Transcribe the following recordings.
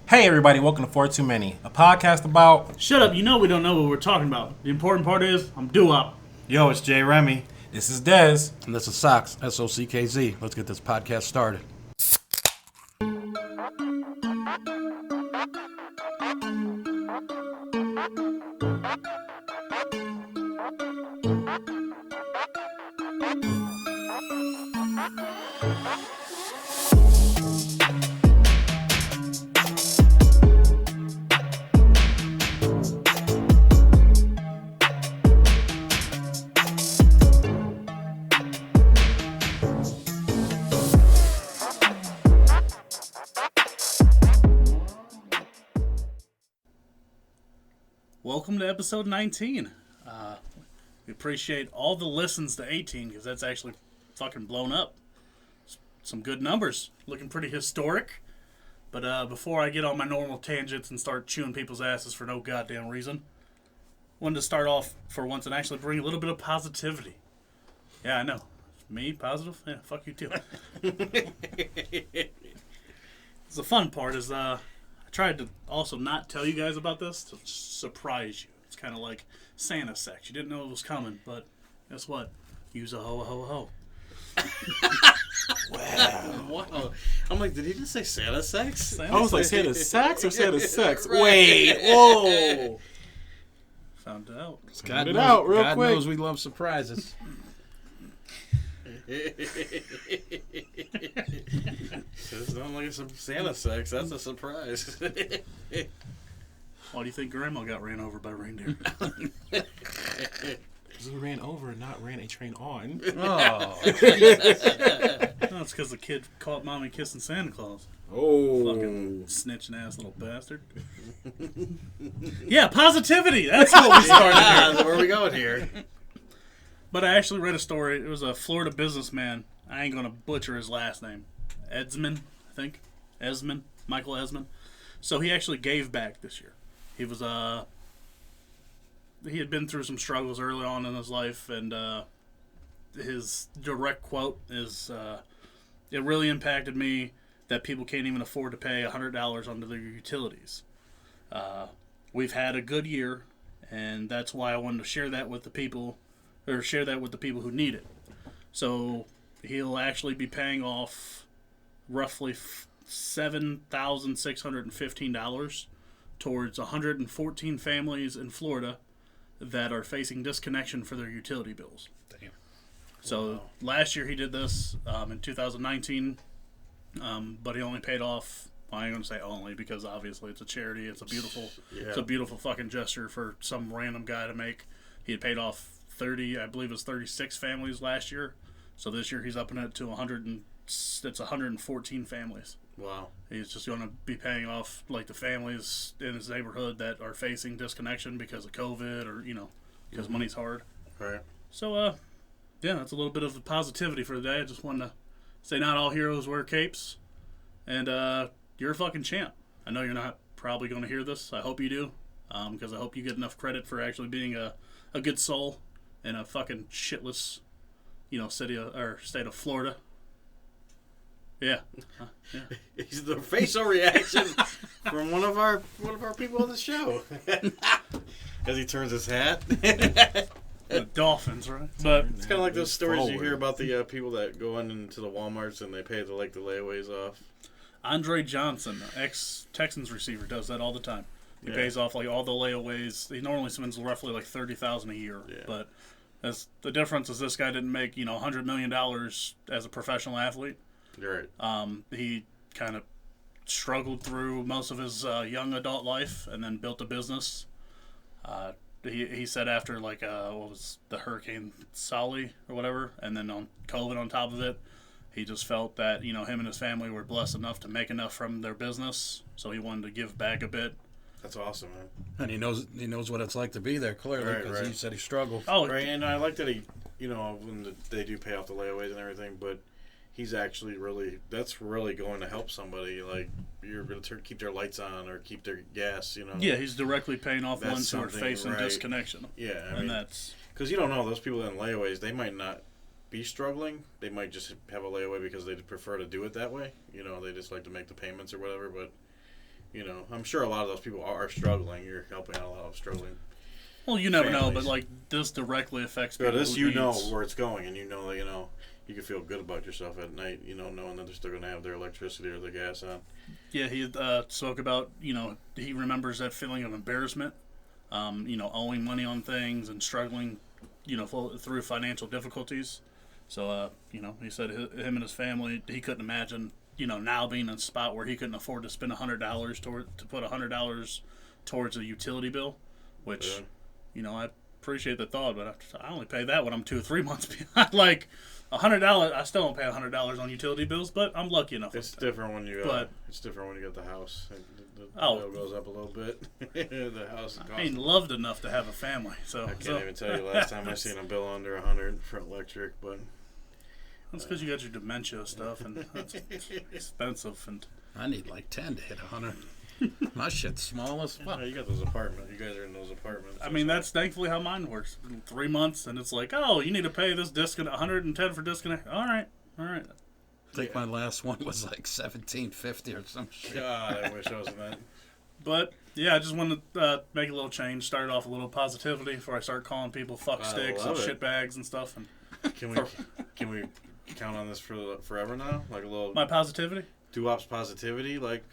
Hey everybody, welcome to 4 Too Many, a podcast about... Shut up, you know we don't know what we're talking about. The important part is, I'm due-up. Yo, it's Jay Remy. This is Dez. And this is Sox, S-O-C-K-Z. Let's get this podcast started. Welcome to episode 19. We appreciate all the listens to 18 because that's actually fucking blown up. Some good numbers. Looking pretty historic. But before I get on my normal tangents and start chewing people's asses for no goddamn reason, wanted to start off for once and actually bring a little bit of positivity. Yeah, I know. Me, positive? Yeah, fuck you too. The fun part is I tried to also not tell you guys about this to surprise you. It's kind of like Santa sex. You didn't know it was coming, but guess what? Use a ho, ho, ho. Wow. I'm like, did he just say Santa sex? I was like, Santa sex or Santa sex? Right. Wait, whoa. Found out. God it knows, out real God quick. knows we love surprises. Doesn't sound like some Santa sex. That's a surprise. Why do you think Grandma got ran over by reindeer? Because we ran over and not ran a train on. Oh. No, it's because the kid caught Mommy kissing Santa Claus. Oh. Fucking snitching ass little bastard. Yeah, positivity. That's what we started here. Where are we going here? But I actually read a story. It was a Florida businessman. I ain't going to butcher his last name. Edsman, I think. Esmond. Michael Esmond. So he actually gave back this year. He was, he had been through some struggles early on in his life, and his direct quote is, it really impacted me that people can't even afford to pay $100 under their utilities. We've had a good year, and that's why I wanted to share that with the people, or share that with the people who need it. So he'll actually be paying off roughly $7,615 towards 114 families in Florida that are facing disconnection for their utility bills. Damn. So last year he did this in 2019, but he only paid off. Well, I ain't gonna say only because obviously it's a charity. It's a beautiful, it's a beautiful fucking gesture for some random guy to make. He had paid off 30, I believe it was 36 families last year. So this year he's upping it to 114 families. Wow. He's just going to be paying off like the families in his neighborhood that are facing disconnection because of COVID or, because money's hard. Right. So, yeah, that's a little bit of the positivity for the day. I just wanted to say not all heroes wear capes. And you're a fucking champ. I know you're not probably going to hear this. I hope you do. Because I hope you get enough credit for actually being a good soul in a fucking shitless, city or state of Florida. Yeah. Yeah. It's the facial reaction from one of our people on the show. As he turns his hat. The Dolphins, right? But It's kind of like those stories you hear about the people that go into the Walmarts and they pay the layaways off. Andre Johnson, ex-Texans receiver, does that all the time. He pays off like all the layaways. He normally spends roughly like $30,000 a year. Yeah. But the difference is this guy didn't make $100 million as a professional athlete. Right. He kind of struggled through most of his young adult life and then built a business. He said after what was the Hurricane Sally or whatever, and then on COVID on top of it, he just felt that him and his family were blessed enough to make enough from their business, so he wanted to give back a bit. That's awesome, man. And he knows what it's like to be there, clearly, because he said he struggled. Oh, right, and I like that he, when they do pay off the layaways and everything, but he's actually that's really going to help somebody. Like, you're going to keep their lights on or keep their gas, Yeah, he's directly paying off ones who are facing disconnection. Yeah, I mean, that's... Because you don't know, those people in layaways, they might not be struggling. They might just have a layaway because they prefer to do it that way. You know, they just like to make the payments or whatever. But you know, I'm sure a lot of those people are struggling. You're helping out a lot of struggling. Well, you never know, families. but like this directly affects people. But this, who know needs- where it's going, and you know, you can feel good about yourself at night, you know, knowing that they're still going to have their electricity or their gas on. Yeah, he spoke about, you know, he remembers that feeling of embarrassment, you know, owing money on things and struggling, you know, through financial difficulties. So, you know, he said him and his family, he couldn't imagine, you know, now being in a spot where he couldn't afford to spend $100 to put $100 towards a utility bill, which, Yeah. you know, I appreciate the thought, but I only pay that when I'm 2 or 3 months behind. Like, $100, I still don't pay $100 on utility bills, but I'm lucky enough. It's different when you it's different when you get the house. The bill goes up a little bit. The house is I ain't loved enough to have a family, so I can't even tell you last time I seen a bill under 100 for electric, but that's because you got your dementia stuff, and that's expensive. And I need like 10 to hit 100. My shit's small as fuck. you got those apartments. You guys are in those apartments. I mean, that's thankfully how mine works. 3 months, and it's like, oh, you need to pay this disconnect, 110 for disconnect. All right. I think my last one was like $17.50 or some shit. God, I wish I was in that. But yeah, I just wanted to make a little change. Start off a little positivity before I start calling people fuck sticks and love it. shitbags and stuff. And Can we count on this for forever now? Like a little my positivity. Doo-Wop's positivity, like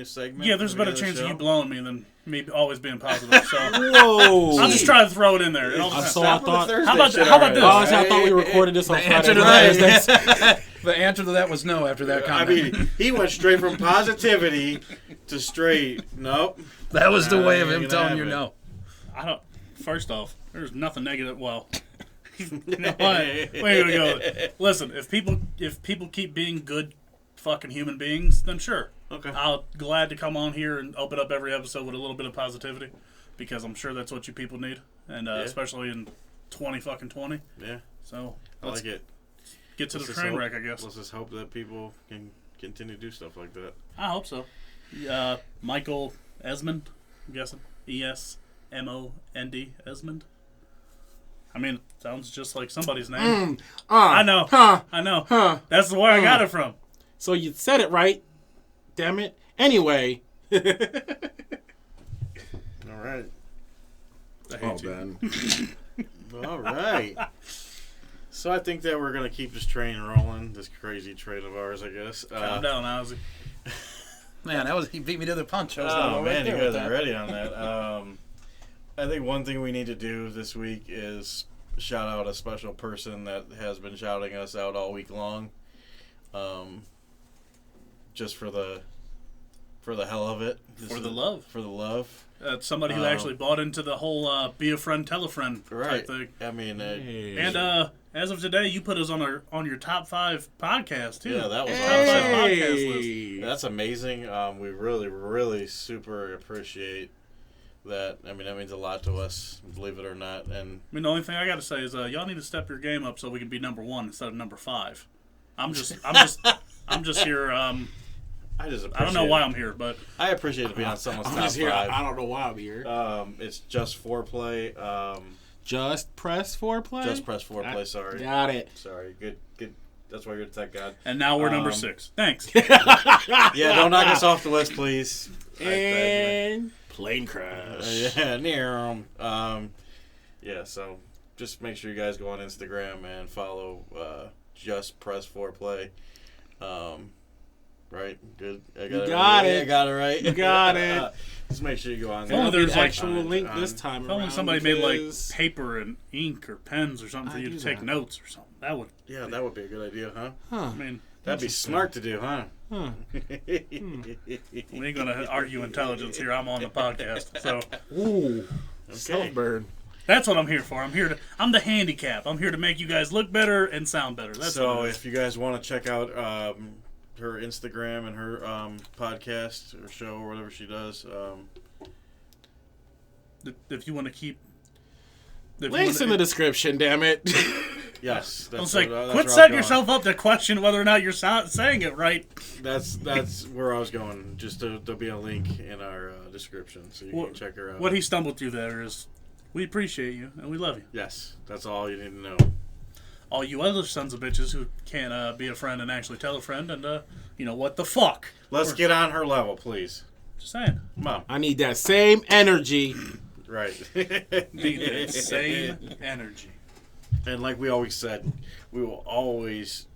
segment. Yeah, there's a better chance of you blowing me than me always being positive. So Whoa. I'll just try to throw it in there. It all depends. So I thought. How about this? Honestly, I thought we recorded this on The Friday answer to night. that, the answer to that was no after that I comment. mean, he went straight from positivity to straight. Nope. that was the way of Ain't him gonna telling you happen. no. I don't. First off, there's nothing negative. Well, you know what? We're gonna go. Listen, if people keep being good, fucking human beings, then sure. Okay. I'll glad to come on here and open up every episode with a little bit of positivity, because I'm sure that's what you people need, and especially in 2020. Yeah. So I let's like it. get to Let's the just train hope- wreck, I guess. Let's just hope that people can continue to do stuff like that. I hope so. Michael Esmond, I'm guessing. ESMOND, Esmond. I mean, it sounds just like somebody's name. I know. I know. That's where I got it from. So you said it right. Damn it. Anyway. All right. I hate you. Ben. All right. So I think that we're gonna keep this train rolling. This crazy train of ours, I guess. Calm down, Ozzy. Man, he beat me to the punch. I was Oh right man, you there with guys are that. ready on that. I think one thing we need to do this week is shout out a special person that has been shouting us out all week long. Just for the hell of it. For the love. For the love. Somebody who actually bought into the whole be a friend, tell a friend Right. type thing. I mean, And as of today, you put us on your top 5 podcast too. yeah, that was Top 5 awesome. podcast list. Hey. That's amazing. We really, really super appreciate that. I mean, that means a lot to us, believe it or not. And I mean, the only thing I got to say is y'all need to step your game up so we can be number 1 instead of number 5. I'm just here. I just appreciate I don't know why I'm here, but I appreciate it being on someone's I'm top just here. 5. I don't know why I'm here. It's just foreplay. Just press foreplay? Just press foreplay. Sorry, Got it. sorry. Good. That's why you're the tech god. and now we're number 6. Thanks. Yeah, don't knock us off the list, please. And plane crash. Yeah, near yeah. So just make sure you guys go on Instagram and follow Just Press Foreplay. Right, good. I got it. I got it right. You got it. Just make sure you go on Oh, there. There'll be an there's like- actual link this time If only around. somebody made like because- paper and ink or pens or something for I you to do take that. notes or something. That would. Yeah, that would be a good idea, huh? I mean, That'd be smart to do, huh? we ain't gonna argue intelligence here. I'm on the podcast, so Ooh. Self-burn. that's what I'm here for. I'm the handicap. I'm here to make you guys look better and sound better. That's So what it is. if you guys want to check out her Instagram and her podcast or show or whatever she does, If you want to keep. If you Links in wanna- the description, damn it. yes, I that's was like, where I quit was setting going. yourself up to question whether or not you're saying it right. That's where I was going. Just there'll be a link in our description so you can check her out. What he stumbled through there is, we appreciate you and we love you. Yes, that's all you need to know. All you other sons of bitches who can't be a friend and actually tell a friend, and you know what the fuck. Let's get on her level, please. Just saying. Mom. I need that same energy. Right. Need that same energy. And like we always said, we will always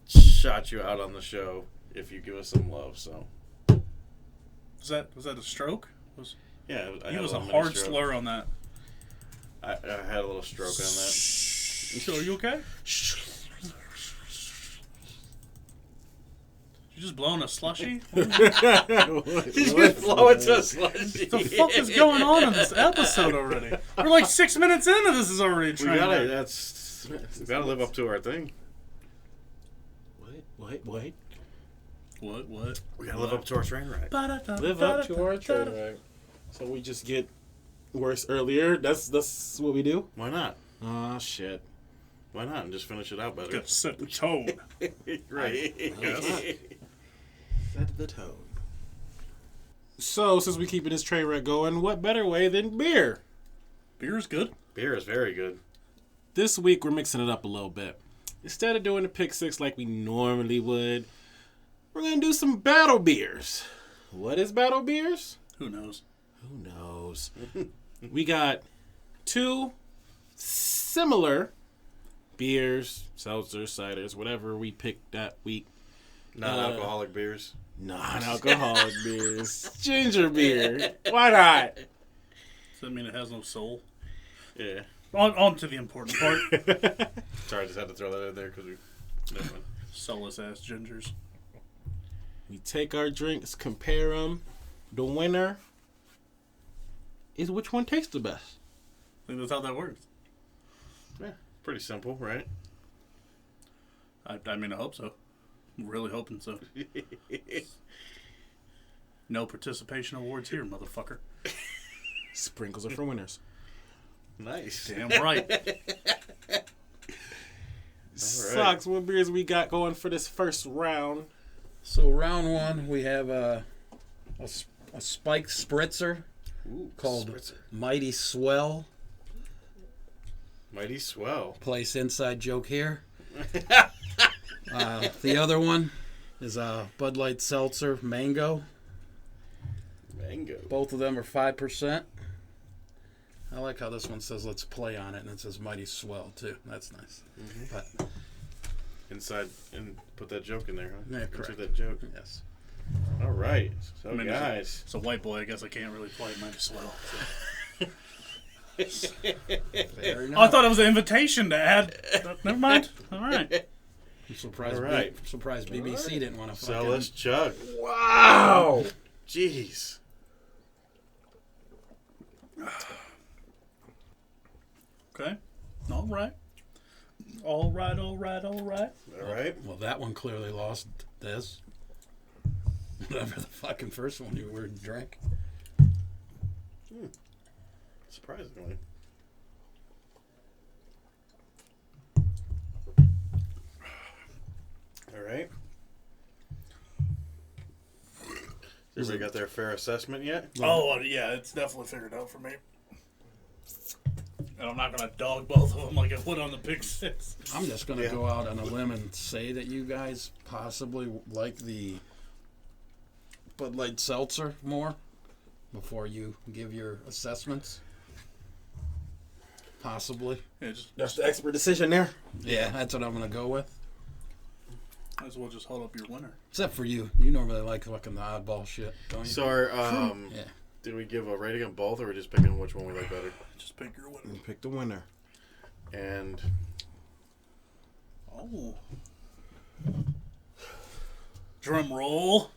shout you out on the show if you give us some love. So Was that a stroke? yeah, He was a hard slur on that. I had a little stroke on that. So are you okay? You just blowing a slushy? He's just blowing to slushy. What the fuck is going on in this episode already? We're like 6 minutes into this is already a We train gotta. wreck. We gotta live up to our thing. What? What? We gotta live up to our train wreck. Live up to our train wreck. So we just get worse earlier. That's what we do. Why not? Oh shit. Why not? And just finish it out better. Gotta set the tone. Right. Set the tone. So since we keeping this train wreck going, what better way than beer? Beer is good. Beer is very good. This week we're mixing it up a little bit. Instead of doing the pick six like we normally would, we're gonna do some battle beers. What is battle beers? Who knows? Who knows? We got two similar beers, seltzers, ciders, whatever we picked that week. Non-alcoholic beers. Non-alcoholic beers. Ginger beer. Why not? Does that mean it has no soul? Yeah. On to the important part. Sorry, I just had to throw that in there because we. Never mind. Soulless ass gingers. We take our drinks, compare them. The winner is which one tastes the best. I think that's how that works. Yeah, pretty simple, right? I mean, I hope so. I'm really hoping so. No participation awards here, motherfucker. Sprinkles are for winners. Nice. Damn right. Socks, what beers we got going for this first round? So round one, we have a spiked spritzer Ooh, called spritzer. Mighty Swell. Mighty Swell. Place inside joke here. The other one is a Bud Light Seltzer Mango. Mango. Both of them are 5%. I like how this one says "Let's play on it" and it says "Mighty Swell" too. That's nice. Mm-hmm. But Inside and put that joke in there, huh? Yeah, correct. Insert that joke. yes, All right. So I mean, guys. It's a white boy. I guess I can't really play Mighty Swell. So. fair enough. Oh, I thought it was an invitation to add. Never mind. All right. I'm surprised. All right. Surprised BBC didn't want to. So let's chug. Wow! Jeez. Okay. All right. All right. All right. Well, that one clearly lost this. Whatever the fucking first one you were drank. Surprisingly. All right. Everybody got their fair assessment yet? Oh, yeah. It's definitely figured out for me. And I'm not going to dog both of them like I would on the Big Six. I'm just going to go out on a limb and say that you guys possibly like the Bud Light Seltzer more before you give your assessments. Possibly. Yeah, just That's the expert decision there. Yeah, that's what I'm going to go with. might as well just hold up your winner. Except for you. You normally like fucking the oddball shit, don't you? So, our, Yeah. did we give a rating on both, or are we just picking which one we like better? Just pick your winner. And pick the winner. And Oh. Drum roll.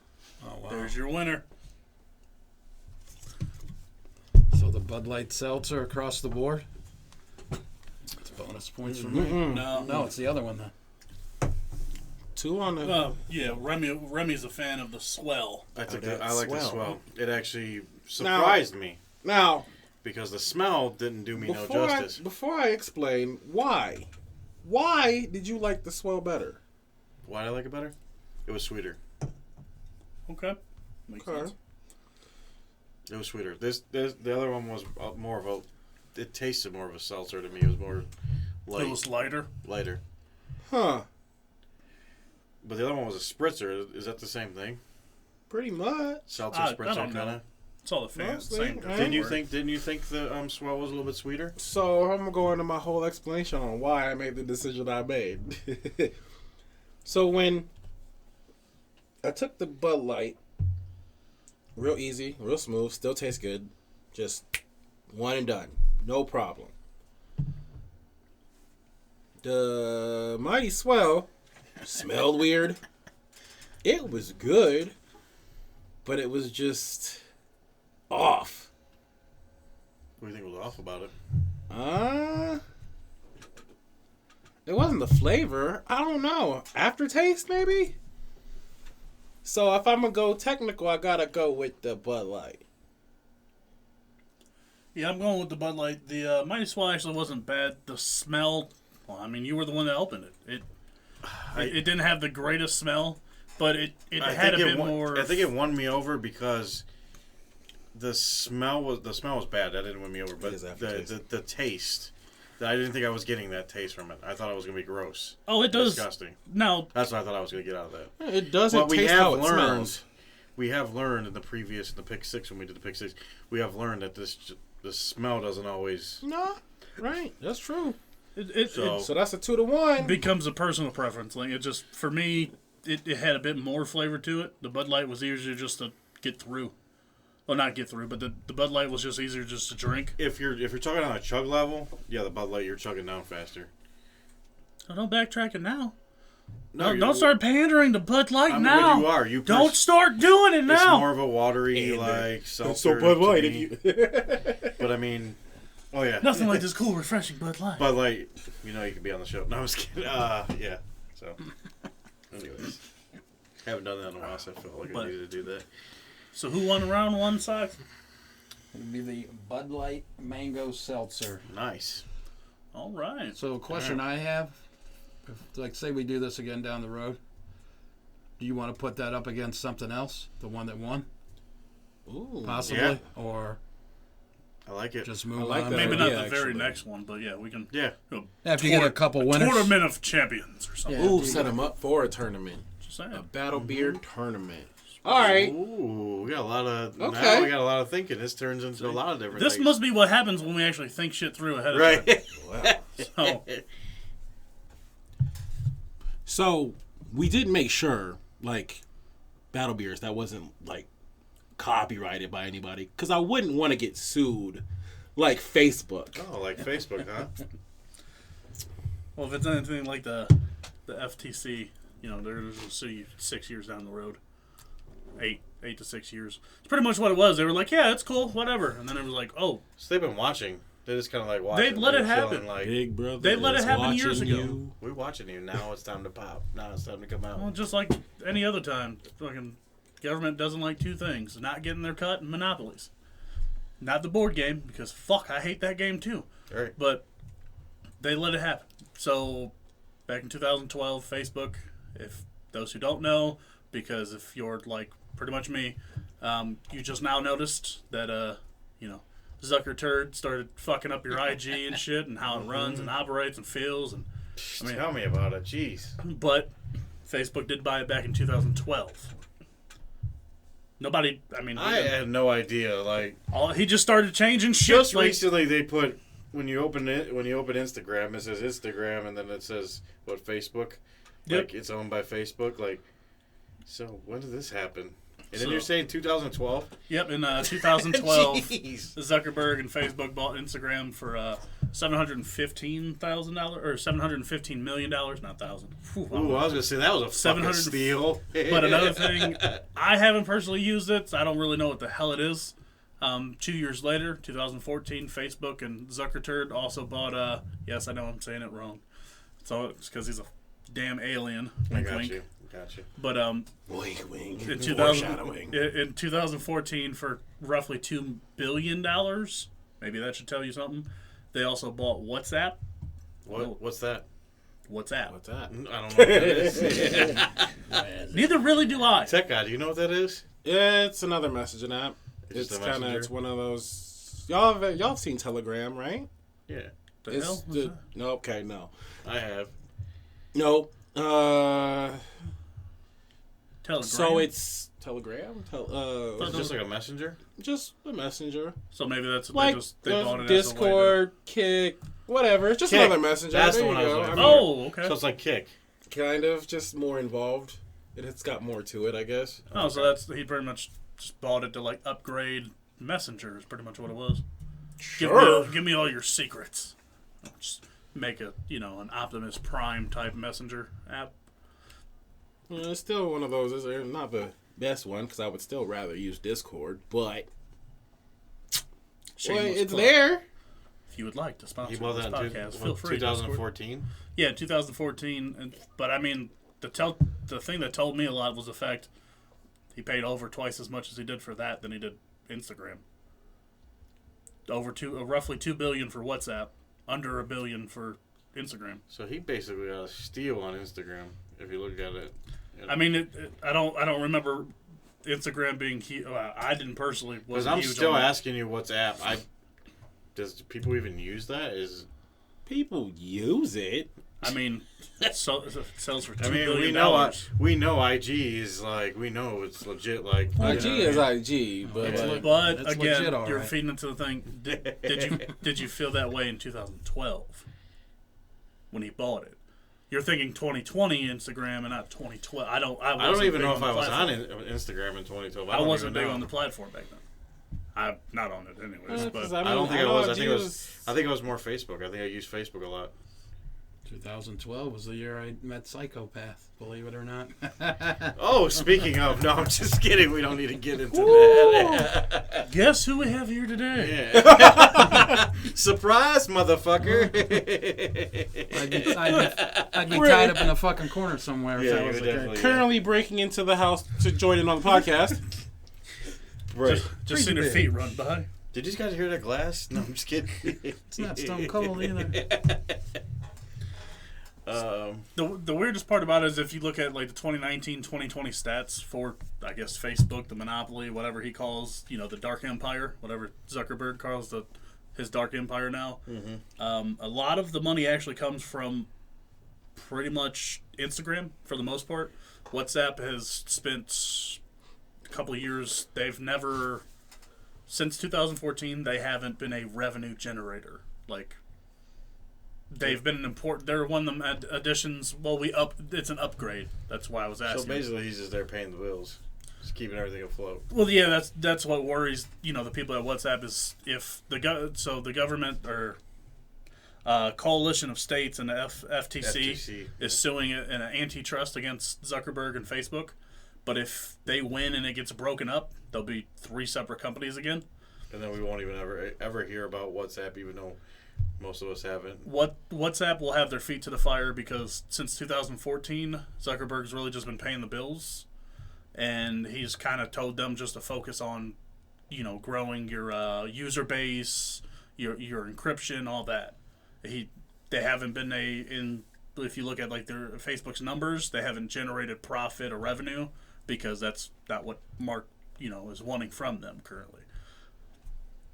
Oh, wow. There's your winner. So the Bud Light Seltzer across the board? It's bonus points for me. No, it's the other one then. Two on the. Yeah, Remy's a fan of the swell. I took that I like the swell. swell. It actually surprised me Now, because the smell didn't do me no justice. before I explain why did you like the swell better? Why did I like it better? It was sweeter. Okay. Makes Okay. sense. It was sweeter. The other one was more of a. It tasted more of a seltzer to me. It was more light, It was lighter. lighter. Huh? But the other one was a spritzer. Is that the same thing? Pretty much. Seltzer I spritzer don't know. kind of. It's all the fans. Mostly, Same. right? Didn't you think the swell was a little bit sweeter? So I'm gonna go into my whole explanation on why I made the decision I made. So when I took the Bud Light, real easy, real smooth, still tastes good, just one and done, no problem. The Mighty Swell smelled weird. It was good, but it was just off. What do you think was off about it? It wasn't the flavor. I don't know. Aftertaste, maybe? So if I'm going to go technical, I got to go with the Bud Light. Yeah, I'm going with the Bud Light. The Mighty Swell actually wasn't bad. The smell, well, I mean, you were the one that opened it. It didn't have the greatest smell, but it had a bit more. I think it won me over because the smell was bad. That didn't win me over, but the taste. I didn't think I was getting that taste from it. I thought it was going to be gross. Oh, it does. Disgusting. No. That's what I thought I was going to get out of that. It doesn't taste how it smells. We have learned in the Pick 6, when we did the Pick 6, we have learned that the smell doesn't always... No, right. That's true. So that's a 2-1. Becomes a personal preference. Like, it just, for me, it had a bit more flavor to it. The Bud Light was easier just to get through. Well, not get through, but the Bud Light was just easier just to drink. If you're talking on a chug level, yeah, the Bud Light, you're chugging down faster. Oh, don't backtrack it now. No, don't start pandering to Bud Light now. You are. Don't start doing it now. It's more of a watery, seltzer. So Bud Light. But I mean, oh yeah. Nothing like this cool, refreshing Bud Light. Bud Light, you can be on the show. No, I was kidding. Yeah. So, anyways, haven't done that in a while, so I felt like I needed to do that. So who won round one, Sox? It would be the Bud Light Mango Seltzer. Nice. All right. So a question I have, like say we do this again down the road, do you want to put that up against something else, the one that won? Ooh, possibly, yeah. Or I like it. just move like on. that Maybe idea, not the very actually. next one, but yeah, we can. Yeah. After you get a couple winners. Tournament of Champions or something. Yeah. Ooh, set them up for a tournament. Just saying. A battle beer tournament. All right. Ooh, we got a lot of. Okay. Now we got a lot of thinking. This turns into a lot of different. This things. must be what happens when we actually think shit through ahead of time. Right. Wow. So we did make sure, like, battle beers that wasn't like copyrighted by anybody, because I wouldn't want to get sued, like Facebook. Oh, like Facebook, huh? Well, if it's anything like the FTC, there's a city 6 years down the road. 8 to 6 years. It's pretty much what it was. They were like, yeah, it's cool, whatever. And then it was like, oh. So they've been watching. They just kind of like watching. They'd let it They're happen. chilling, like, Big brother. They let it is happen years watching ago. you. we're watching you. Now it's time to pop. Now it's time to come out. Well, just like any other time. Fucking government doesn't like two things. Not getting their cut and monopolies. Not the board game, because fuck, I hate that game too. Right. But they let it happen. So, back in 2012, Facebook, if those who don't know, because if you're like pretty much me, you just now noticed that, Zucker Turd started fucking up your IG and shit and how it runs and operates and feels. And Tell me about it. Jeez. But Facebook did buy it back in 2012. Nobody, I had no idea. Like, he just started changing shit. just recently they put when you open Instagram, it says Instagram, and then it says Facebook. Yep. Like it's owned by Facebook. Like, so when did this happen? And then So- you're saying 2012? Yep, in 2012, Jeez. Zuckerberg and Facebook bought Instagram for $715,000 or $715 million, not thousand. Ooh, I was gonna say that was a fucking 700 steal. But another thing, I haven't personally used it, so I don't really know what the hell it is. 2 years later, 2014, Facebook and Zuckerturd also bought. Yes, I know I'm saying it wrong. So it's because he's a damn alien. I Wink, got wink. you. Got you. But Wink, wink. in, Foreshadowing. in 2014, for roughly $2 billion, maybe that should tell you something. They also bought WhatsApp. What's that? WhatsApp. What's that? I don't know what that is. Neither really do I. Tech guy, do you know what that is? Yeah, it's another messaging app. It's It's just a kind of messenger? it's one of those. Y'all have seen Telegram, right? Yeah, The It's hell? What's the, that? no, okay, no, I have. no. Telegram. So it's Telegram? It's just like a messenger? Just a messenger. So maybe that's Like they bought it Discord, Kick, whatever. It's just Kick. another messenger. That's there the you one I was go. looking I for. mean, Oh, okay. So it's like Kick. kind of, just more involved. It's got more to it, I guess. Oh, so that's he pretty much just bought it to like upgrade Messenger. Is pretty much what it was. Sure. Give me all your secrets. Just make a an Optimus Prime type messenger app. Yeah, it's still one of those. It's not the best one because I would still rather use Discord, but Shameless it's plug. there. If you would like to sponsor He bought this that podcast, feel in free. 2014. Yeah, 2014. But I mean, the thing that told me a lot was the fact he paid over twice as much as he did for that than he did Instagram. Roughly $2 billion for WhatsApp, under $1 billion for Instagram. So he basically got a steal on Instagram if you look at it. I mean, I don't remember Instagram being huge. I didn't personally. Because I'm still asking you WhatsApp. Does people even use that? People use it. I mean, it sells for $2 billion. we know IG is like, we know it's legit. Like IG is IG, but It's like, But It's again, legit, all you're right. feeding into the thing. Did you feel that way in 2012 when he bought it? You're thinking 2020 Instagram and not 2012. I don't even know if I was on platform. Instagram in 2012. I wasn't even big know. on the platform back then. I'm not on it anyways. But I don't think I was. I think IG it was more Facebook. I think I used Facebook a lot. 2012 was the year I met Psychopath, believe it or not. Oh, speaking of, no, I'm just kidding. We don't need to get into that. guess who we have here today? Yeah. Surprise, motherfucker. I'd be tied up in a fucking corner somewhere if Yeah, that you was would the case. definitely. currently breaking into the house to join in on the podcast. Right. Just seen her feet run by. Did you guys hear that glass? No, I'm just kidding. It's not Stone Cold either. The weirdest part about it is if you look at like the 2019, 2020 stats for, I guess, Facebook, the monopoly, whatever he calls, the dark empire, whatever Zuckerberg calls his dark empire now. Mm-hmm. A lot of the money actually comes from pretty much Instagram for the most part. WhatsApp has spent a couple of years. They've never, since 2014, they haven't been a revenue generator. Like, they've been an important. They're one of them additions. Well, it's an upgrade. That's why I was asking. So basically, he's just there paying the bills, just keeping everything afloat. Well, yeah, that's what worries the people at WhatsApp is if the government or coalition of states and the FTC is suing it in an antitrust against Zuckerberg and Facebook. But if they win and it gets broken up, there'll be 3 separate companies again. And then we won't even ever hear about WhatsApp, even though most of us haven't. WhatsApp will have their feet to the fire because since 2014, Zuckerberg's really just been paying the bills, and he's kind of told them just to focus on, growing your user base, your encryption, all that. They haven't been if you look at like their Facebook's numbers, they haven't generated profit or revenue because that's not what Mark is wanting from them currently.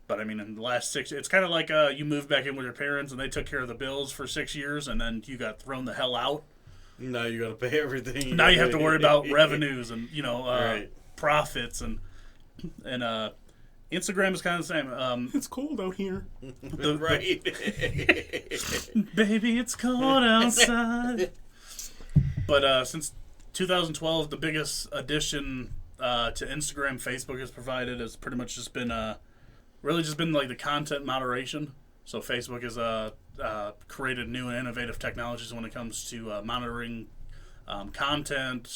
But I mean, in the last 6, it's kind of like you moved back in with your parents and they took care of the bills for 6 years, and then you got thrown the hell out. Now you got to pay everything. Now you have to worry about revenues and Right. profits and Instagram is kind of the same. It's cold out here. Right. Baby, it's cold outside. But since 2012, the biggest addition to Instagram Facebook has provided has pretty much just been like the content moderation. So Facebook has created new and innovative technologies when it comes to monitoring content,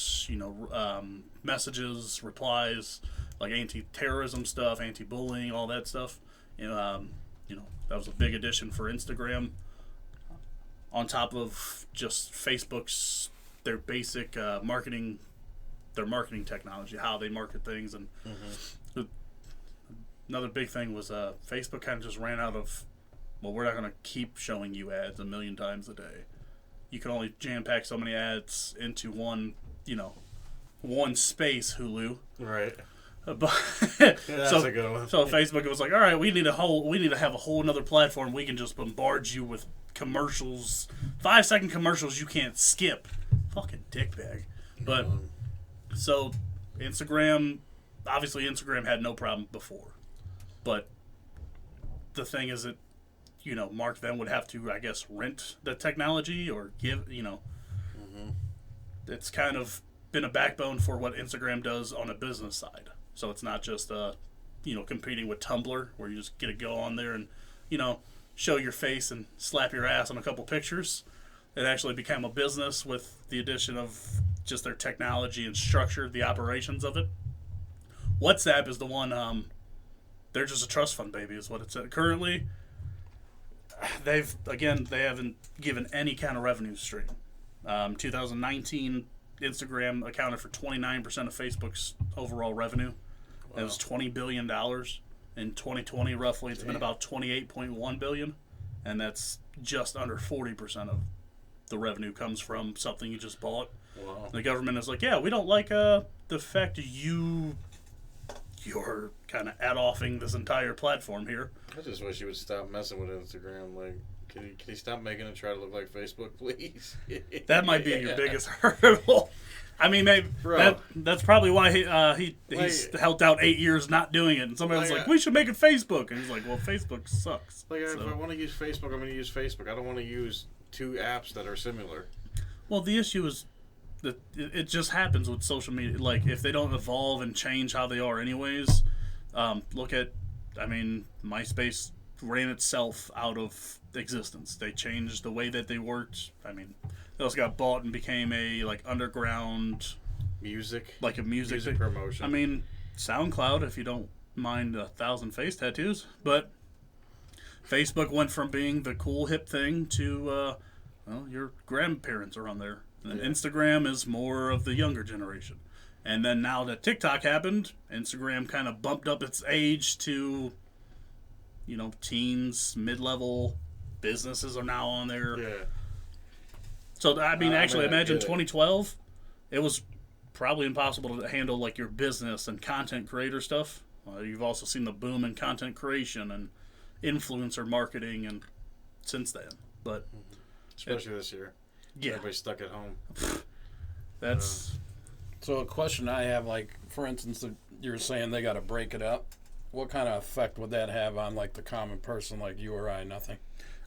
messages, replies, like anti-terrorism stuff, anti-bullying, all that stuff. That was a big addition for Instagram. On top of just Facebook's their basic marketing technology, how they market things, and another big thing was Facebook kind of just ran out of. Well, we're not going to keep showing you ads a million times a day. You can only jam pack so many ads into one space, Hulu. Right. But That's a good one. So Facebook was like, all right, we need to have a whole another platform. We can just bombard you with commercials, 5-second commercials you can't skip. Fucking dickbag. But So, Instagram, obviously Instagram had no problem before. But the thing is that, Mark then would have to, I guess, rent the technology or give, it's kind of been a backbone for what Instagram does on a business side. So it's not just, competing with Tumblr where you just get to go on there and, show your face and slap your ass on a couple pictures. It actually became a business with the addition of just their technology and structure, the operations of it. WhatsApp is the one, they're just a trust fund baby is what it's at. Currently, they haven't given any kind of revenue stream. 2019, Instagram accounted for 29% of Facebook's overall revenue. Wow. It was $20 billion. In 2020, roughly, it's been about $28.1 billion, and that's just under 40% of the revenue comes from something you just bought. Wow. The government is like, yeah, we don't like the fact you're kind of ad-offing this entire platform here. I just wish you would stop messing with Instagram. Like, can you stop making it try to look like Facebook, please? That might be your biggest hurdle. I mean, maybe that's probably why he's held out 8 years not doing it. And somebody was like, we should make it Facebook. And he's like, well, Facebook sucks. Like, if I want to use Facebook, I'm going to use Facebook. I don't want to use two apps that are similar. Well, the issue is that it just happens with social media. Like, if they don't evolve and change how they are anyways, MySpace ran itself out of existence. They changed the way that they worked. I mean, they also got bought and became a underground music promotion. I mean, SoundCloud, if you don't mind 1,000 face tattoos, but Facebook went from being the cool hip thing to your grandparents are on there, and Instagram is more of the younger generation. And then now that TikTok happened, Instagram kind of bumped up its age to teens, mid-level businesses are now on there. Yeah. So, imagine 2012, it was probably impossible to handle, your business and content creator stuff. You've also seen the boom in content creation and influencer marketing and since then. But especially this year. Yeah. Everybody's stuck at home. That's... So a question I have, for instance, you're saying they got to break it up. What kind of effect would that have on, the common person like you or I? Nothing.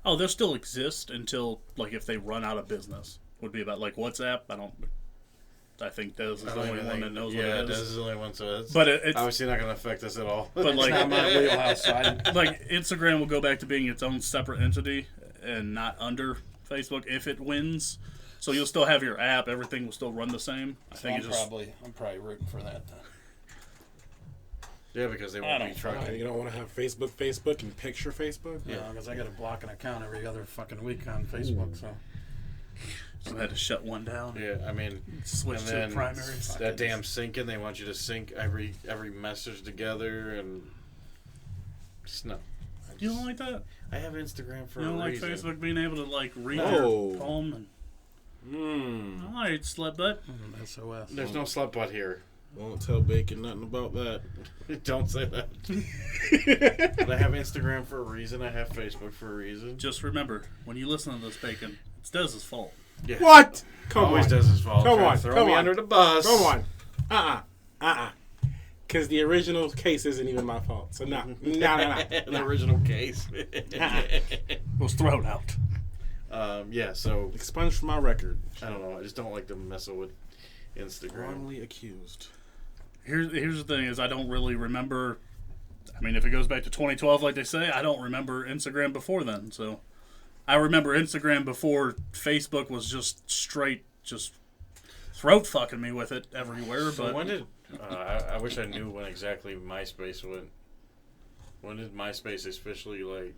Oh, they'll still exist until, if they run out of business. Would be about, WhatsApp. I think Des is the only one that knows what it is. Yeah, Des is the only one, so it's obviously not going to affect us at all. But, it's not my wheelhouse. Instagram will go back to being its own separate entity and not under Facebook if it wins. So you'll still have your app. Everything will still run the same. I'm probably rooting for that, then. Yeah, because they won't be trying. You don't want to have Facebook, and picture Facebook? Yeah, because I got to block an account every other fucking week on Facebook, so I had to shut one down. Yeah, I mean, switch to primaries. That damn syncing, they want you to sync every message together, and just no. You don't like that? I have Instagram for a reason. You don't like Facebook being able to read your poem and all right, slut butt. SOS. There's no slut butt here. Won't tell Bacon nothing about that. Don't say that. But I have Instagram for a reason. I have Facebook for a reason. Just remember, when you listen to this, Bacon, it's Dez's fault. Yeah. What? Always does his fault. Come on. Throw me under the bus. Come on. Because the original case isn't even my fault. So no. The original case. Was thrown out. So expunged from my record. I don't know. I just don't like to mess with Instagram. Wrongly accused. Here's the thing is I don't really remember. I mean, if it goes back to 2012, like they say, I don't remember Instagram before then. So I remember Instagram before Facebook was just straight, just throat fucking me with it everywhere. So but when did I wish I knew when exactly MySpace went. When did MySpace officially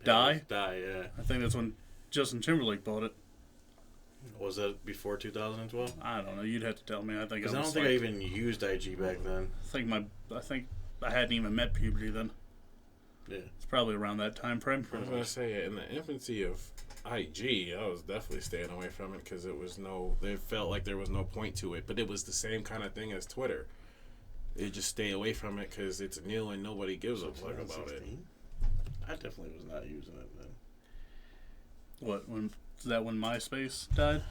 die? Yeah. I think that's when Justin Timberlake bought it. Was that before 2012? I don't know. You'd have to tell me. I think I don't think I even used IG back then. I think I hadn't even met puberty then. Yeah, it's probably around that time frame. I was gonna say in the infancy of IG, I was definitely staying away from it because it felt like there was no point to it. But it was the same kind of thing as Twitter. You just stay away from it because it's new and nobody gives a fuck about it. I definitely was not using it then. What? When MySpace died?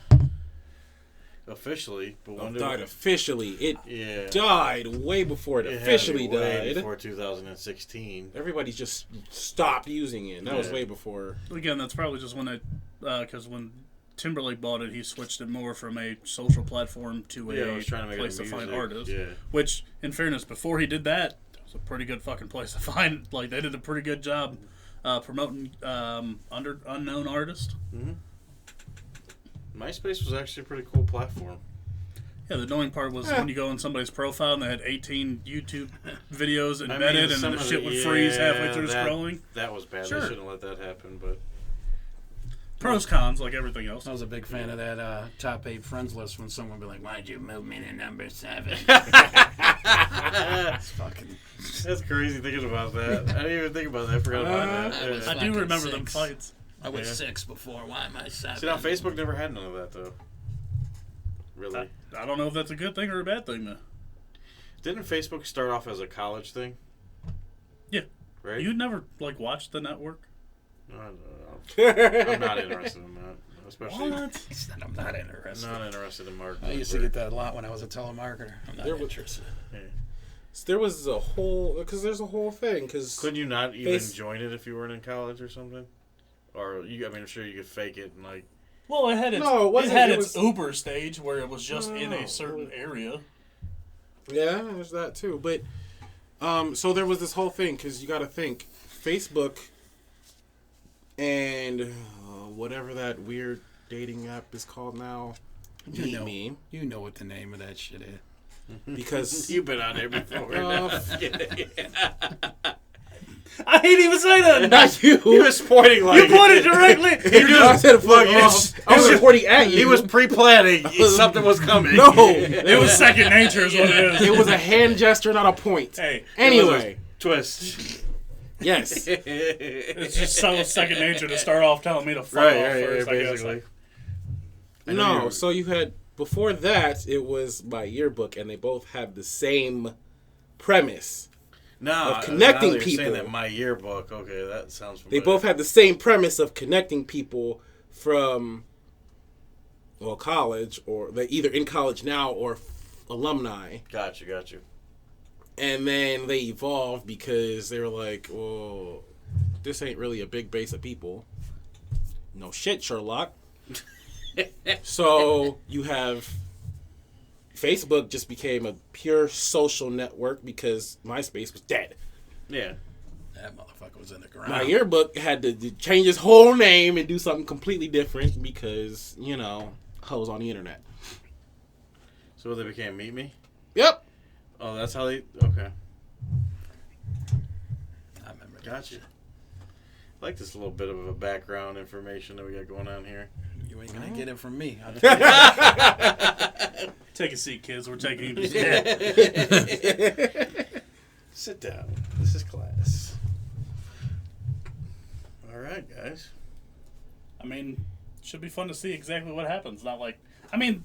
officially, but when died officially. It yeah, died way before it officially way died. before 2016. Everybody just stopped using it. That was Yeah. way before. Again, that's probably just when because when Timberlake bought it, he switched it more from a social platform to Yeah, I a was trying to make place it to find music. artists. Yeah. Which, in fairness, before he did that, it was a pretty good fucking place to find. Like, they did a pretty good job promoting unknown artists. Mm-hmm. MySpace was actually a pretty cool platform. Yeah, the annoying part was when you go on somebody's profile and they had 18 YouTube videos embedded and the shit would freeze halfway through scrolling. That was bad. Sure. They shouldn't let that happen, but... Pros, cons, like everything else. I was a big fan of that top 8 friends list when someone would be like, "Why'd you move me to number 7?" It's fucking. That's crazy thinking about that. I didn't even think about that. I forgot about that. I was I do fucking remember them 6. fights. I was Yeah. 6 before. Why am I 7? See, now Facebook never had none of that, though. Really? I don't know if that's a good thing or a bad thing, though. Didn't Facebook start off as a college thing? Yeah. Right? You'd never, like, watch the network? No, I don't know. I'm not interested in that. Especially... He said, "I'm not interested." Not interested in marketing. I used to get that a lot when I was a telemarketer. I'm not interested. Yeah. So there was a whole... Because there's a whole thing. Cause Couldn't you not even join it if you weren't in college or something? Or, I mean, I'm sure you could fake it and, like... Well, it had its, No, it wasn't. it had It its was- Uber stage where it was just in No. a certain area. Yeah, there's that too. But, so there was this whole thing. Because you got to think. Facebook and whatever that weird dating app is called now. You know, Me. you know what the name of that shit is. Because... You've been on there before. I ain't even say that! Not you. He was pointing like... You pointed directly! I said, "Fuck off." I was reporting at you. He was pre-planning. Something was coming. No. It was second nature is what it is. It was a hand gesture, not a point. Hey, Anyway. Twist. Yes. it's just so second nature to start off telling me to fuck Right, off right, first, I guess. basically. No, so you had... Before that, it was my yearbook, and they both had the same premise. No, of connecting now that you're people. saying that my yearbook. Okay, that sounds They familiar. both had the same premise of connecting people from, well, college, or they're either in college now or alumni. Got you. And then they evolved because they were like, well, this ain't really a big base of people. No shit, Sherlock. So you have... Facebook just became a pure social network because MySpace was dead. Yeah. That motherfucker was in the ground. My yearbook had to change his whole name and do something completely different because, hoes on the internet. So they became Meet Me? Yep. Oh, that's how they... Okay. I remember. Gotcha. I like this little bit of a background information that we got going on here. You ain't gonna get it from me. Take a seat, kids. We're taking you to Sit down. This is class. All right, guys. I mean, should be fun to see exactly what happens. Not like... I mean,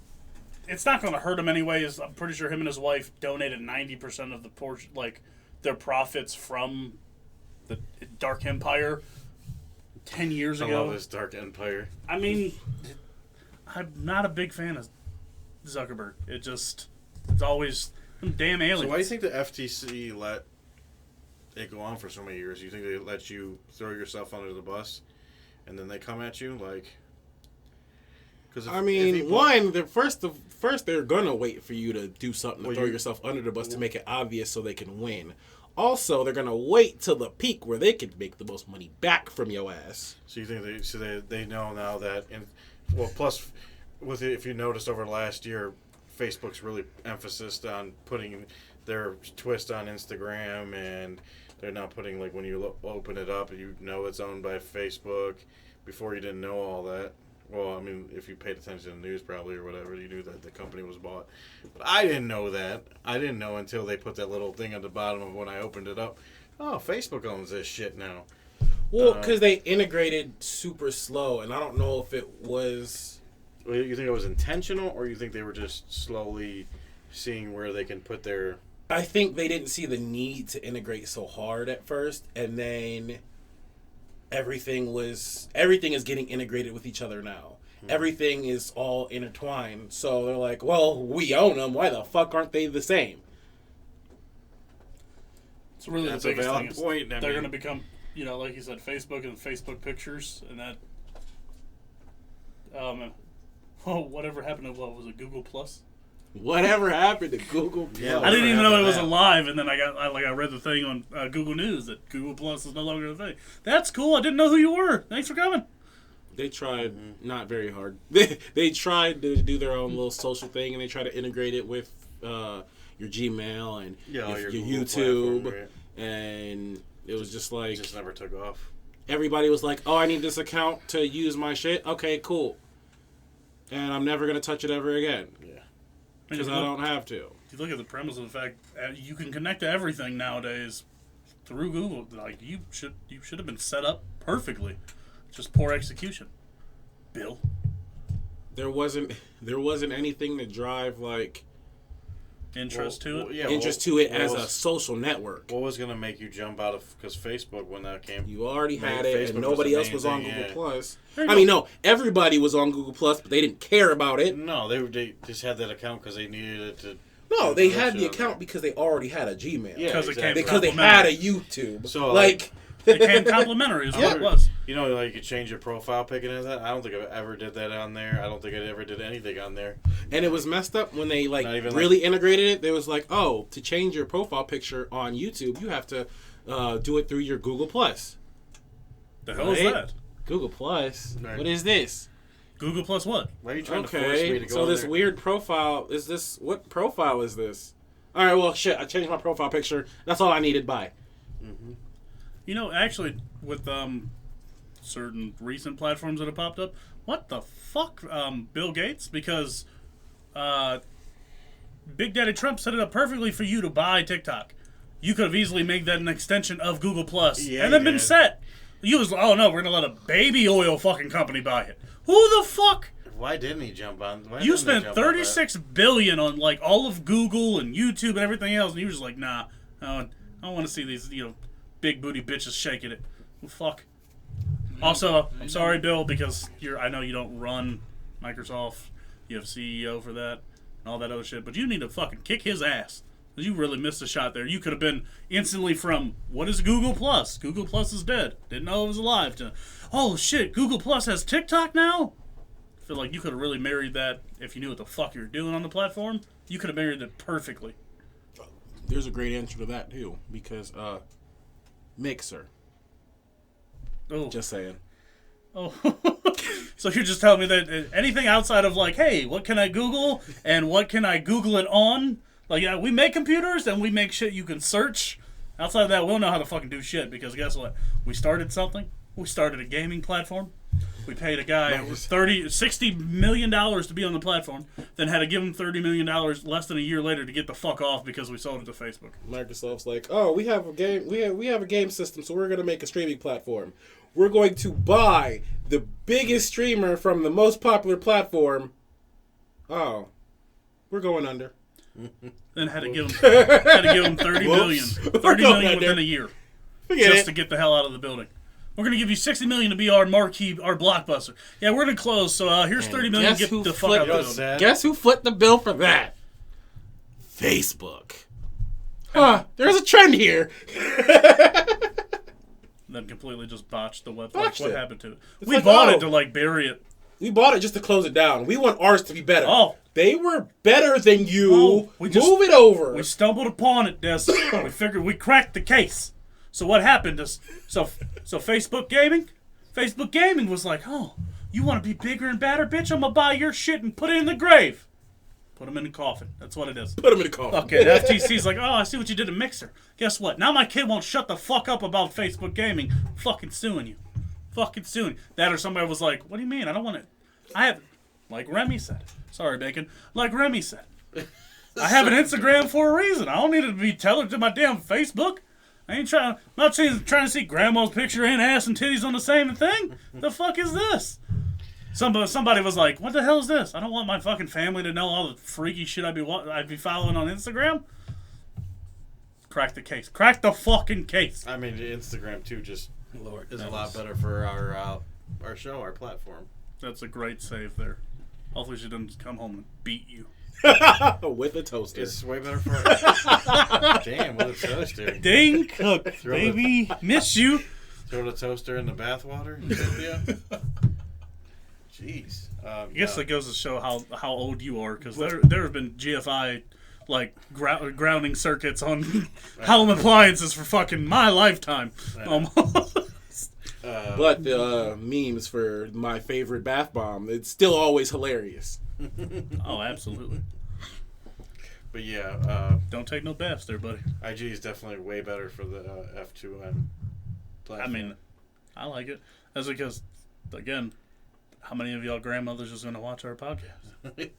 it's not going to hurt him anyways. I'm pretty sure him and his wife donated 90% of the portion, like, their profits from the Dark Empire 10 years I ago. love this Dark Empire. I mean, I'm not a big fan of Zuckerberg. It's always them damn aliens. So why do you think the FTC let it go on for so many years? You think they let you throw yourself under the bus, and then they come at you like? Because first they're gonna wait for you to do something to throw yourself under the bus to make it obvious so they can win. Also, they're gonna wait till the peak where they can make the most money back from your ass. So you think they know now that plus with it, if you noticed over the last year, Facebook's really emphasis on putting their twist on Instagram, and they're not putting, like, when you open it up, you know it's owned by Facebook. Before, you didn't know all that. Well, I mean, if you paid attention to the news probably or whatever, you knew that the company was bought. But I didn't know that. I didn't know until they put that little thing at the bottom of when I opened it up. Oh, Facebook owns this shit now. Well, because they integrated super slow, and I don't know if it was... Well, you think it was intentional, or you think they were just slowly seeing where they can put their... I think they didn't see the need to integrate so hard at first, and then everything is getting integrated with each other now. everything is all intertwined. So they're like, well, we own them. Why the fuck aren't they the same? It's really That's the a biggest valid thing. Is point. they're going to become, like you said, Facebook and Facebook pictures, and that. Whatever happened to what was it, Google Plus? Whatever happened to Google Plus? Yeah, I didn't even know it was that. alive, and then I read the thing on Google News that Google Plus is no longer a thing. That's cool. I didn't know who you were. Thanks for coming. They tried not very hard. They tried to do their own little social thing, and they tried to integrate it with your Gmail and your YouTube, platform, right? and it was just like It just never took off. everybody was like, "Oh, I need this account to use my shit." Okay, cool. And I'm never gonna touch it ever again Yeah. because I don't have to. You look at the premise of the fact you can connect to everything nowadays through Google. Like you should have been set up perfectly. Just poor execution. Bill. There wasn't anything to drive like Interest to it. Yeah, interest to it as a social network. What was going to make you jump out of... Because Facebook, when that came... You already had it, Facebook and was nobody the else main was on thing, Google yeah. Plus. There you I go. mean, no, everybody was on Google Plus, but they didn't care about it. No, they just had that account because they needed it to... No, they had the Shit on account there. because they already had a Gmail. Yeah, Because it came exactly. Because they had a complimentary. YouTube. So, like It came complimentary is what it was. You know, like you could change your profile pic and that. I don't think I ever did that on there. I don't think I ever did anything on there. and it was messed up when they Not even really integrated it. They was like, oh, to change your profile picture on YouTube, you have to do it through your Google Plus. The hell is Right? that? Google Plus. Right. What is this? Google Plus what? Why are you trying to force me Okay, to go so on this there? weird profile is this? What profile is this? All right, well, shit. I changed my profile picture. That's all I needed. Bye. Actually, with certain recent platforms that have popped up, what the fuck, Bill Gates? Because Big Daddy Trump set it up perfectly for you to buy TikTok. You could have easily made that an extension of Google Plus, Yeah, and then been yeah. set. You was, oh no, we're gonna let a baby oil fucking company buy it. Who the fuck? Why didn't he jump on? Why You didn't they spent jump on that? $36 billion on like all of Google and YouTube and everything else, and you were just like, nah, I don't want to see these big booty bitches shaking it. Well, fuck. Also, I'm sorry, Bill, because I know you don't run Microsoft. You have CEO for that and all that other shit, but you need to fucking kick his ass. You really missed a shot there. You could have been instantly from, what is Google Plus? Google Plus is dead. Didn't know it was alive. To, oh shit, Google Plus has TikTok now? I feel like you could have really married that if you knew what the fuck you were doing on the platform. You could have married it perfectly. There's a great answer to that too, because Mixer. Oh, Just saying. oh. So you're just telling me that anything outside of like, hey, what can I Google and what can I Google it on? Like, yeah, we make computers and we make shit you can search. Outside of that, we don't know how to fucking do shit because guess what? We started something. We started a gaming platform. We paid a guy $60 million to be on the platform, then had to give him $30 million less than a year later to get the fuck off because we sold it to Facebook. Microsoft's like, oh, we have a game. We have a game system, so we're gonna make a streaming platform. We're going to buy the biggest streamer from the most popular platform. Oh, we're going under. Then had to give him $30 million. $30 million within a year. Forget Just it. to get the hell out of the building. We're gonna give you $60 million to be our marquee, our blockbuster. Yeah, we're gonna close. So here's $30 million. guess Get who the fuck out of the You know building. what's sad? Guess who foot the bill for that? Facebook. Huh? There's a trend here. Then completely just botched the website. Botched What it. happened to it? It's We like, bought oh. it to like bury it. We bought it just to close it down. We want ours to be better. Oh. They were better than you. Oh, we just- Move it over. We stumbled upon it, Des. We figured we cracked the case. So what happened is, so Facebook Gaming was like, oh, you want to be bigger and badder, bitch? I'm gonna buy your shit and put it in the grave. Put them in the coffin. That's what it is. Put them in the car. Okay, the FTC's like, oh, I see what you did to Mixer. Guess what? Now my kid won't shut the fuck up about Facebook Gaming. Fucking suing you. Fucking suing. That or somebody was like, what do you mean? I don't want it. I have, like Remy said. Sorry, Bacon. Like Remy said. I have an Instagram for a reason. I don't need it to be tailored to my damn Facebook. I ain't trying. I'm not trying to see grandma's picture and ass and titties on the same thing. The fuck is this? Somebody was like, "What the hell is this? I don't want my fucking family to know all the freaky shit I'd be following on Instagram." Crack the case. Crack the fucking case. I mean, Instagram too just Lord, is a that lot was- better for our show, our platform. That's a great save there. Hopefully she doesn't come home and beat you. With a toaster. It's way better for Damn, with a toaster. Dang cook, baby. Miss you. Throw the toaster in the bathwater? Jeez. I guess that goes to show how old you are, because there have been GFI like grounding circuits on home appliances for fucking my lifetime. But the memes for my favorite bath bomb, it's still always hilarious. Oh, absolutely. But yeah, don't take no baths there, buddy. IG is definitely way better for the F2M platform. I mean, I like it. That's because, again, how many of y'all grandmothers is going to watch our podcast? Hey,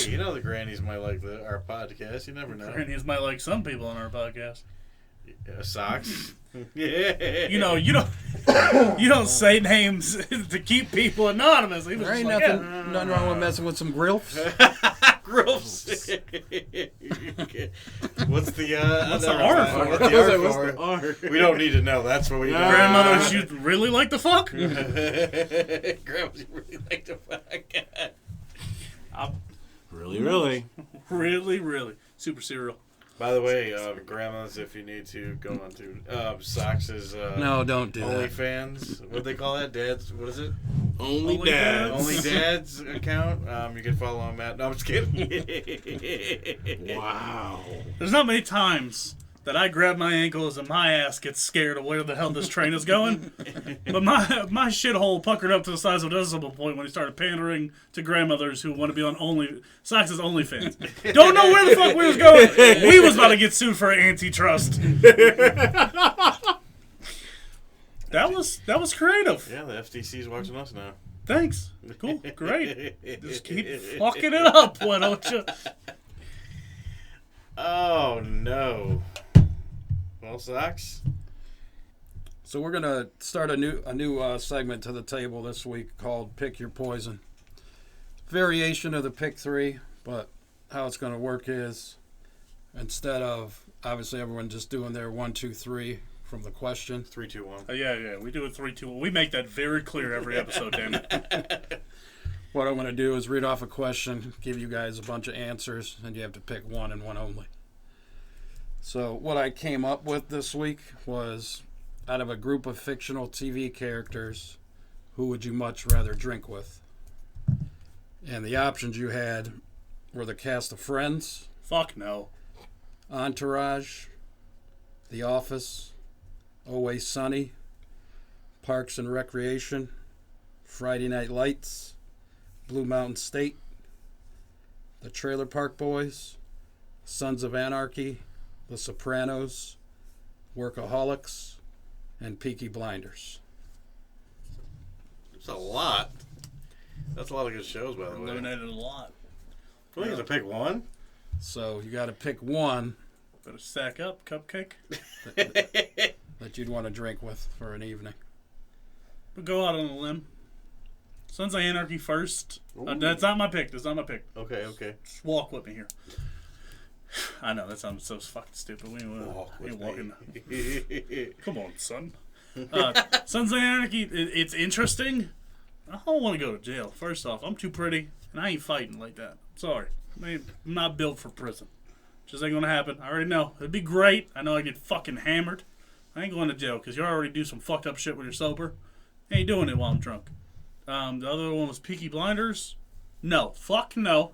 you know the grannies might like our podcast. You never know. Grannies might like some people on our podcast. Socks. Yeah. You know, you don't say names to keep people anonymous. He was There ain't just nothing wrong with messing with some grills. Grills. What's the What's the R for? What's the R for? We don't need to know. That's what we do. Grandmothers, you really like the fuck? Grandmas, you really like the fuck. Really? Really. Super cereal. By the way, grandmas, if you need to go on to Socks' No, don't do that. OnlyFans. What do they call that? Dad's. What is it? Only dads. Only Dad's account. You can follow him at. No, I'm just kidding. Wow. There's not many times that I grab my ankles and my ass gets scared of where the hell this train is going. But my shithole puckered up to the size of a decimal point when he started pandering to grandmothers who want to be on Socks' OnlyFans. Don't know where the fuck we was going. We was about to get sued for antitrust. That was creative. Yeah, the FTC's watching us now. Thanks. Cool. Great. Just keep fucking it up, why don't you? Oh no. Well, Socks. So we're gonna start a new segment to the table this week called "Pick Your Poison." Variation of the pick three, but how it's gonna work is instead of obviously everyone just doing their 1, 2, 3 from the question. 3, 2, 1. Yeah. We do it 3, 2, 1. We make that very clear every episode, damn it. What I'm gonna do is read off a question, give you guys a bunch of answers, and you have to pick one and one only. So what I came up with this week was, out of a group of fictional TV characters, who would you much rather drink with? And the options you had were the cast of Friends, Fuck no. Entourage, The Office, Always Sunny, Parks and Recreation, Friday Night Lights, Blue Mountain State, The Trailer Park Boys, Sons of Anarchy, The Sopranos, Workaholics, and Peaky Blinders. It's a lot. That's a lot of good shows, by the way. Eliminated a lot. We have to pick one. So you got to pick one Better stack up, cupcake. that you'd want to drink with for an evening. But go out on a limb. Sons of Anarchy first. That's not my pick. Okay. Just walk with me here. I know, that sounds so fucking stupid. We ain't walking. Come on, son. Sons of Anarchy, it's interesting. I don't want to go to jail. First off, I'm too pretty, and I ain't fighting like that. Sorry. I'm not built for prison. Just ain't gonna happen. I already know. It'd be great. I know I get fucking hammered. I ain't going to jail, because you already do some fucked up shit when you're sober. I ain't doing it while I'm drunk. The other one was Peaky Blinders. No. Fuck no.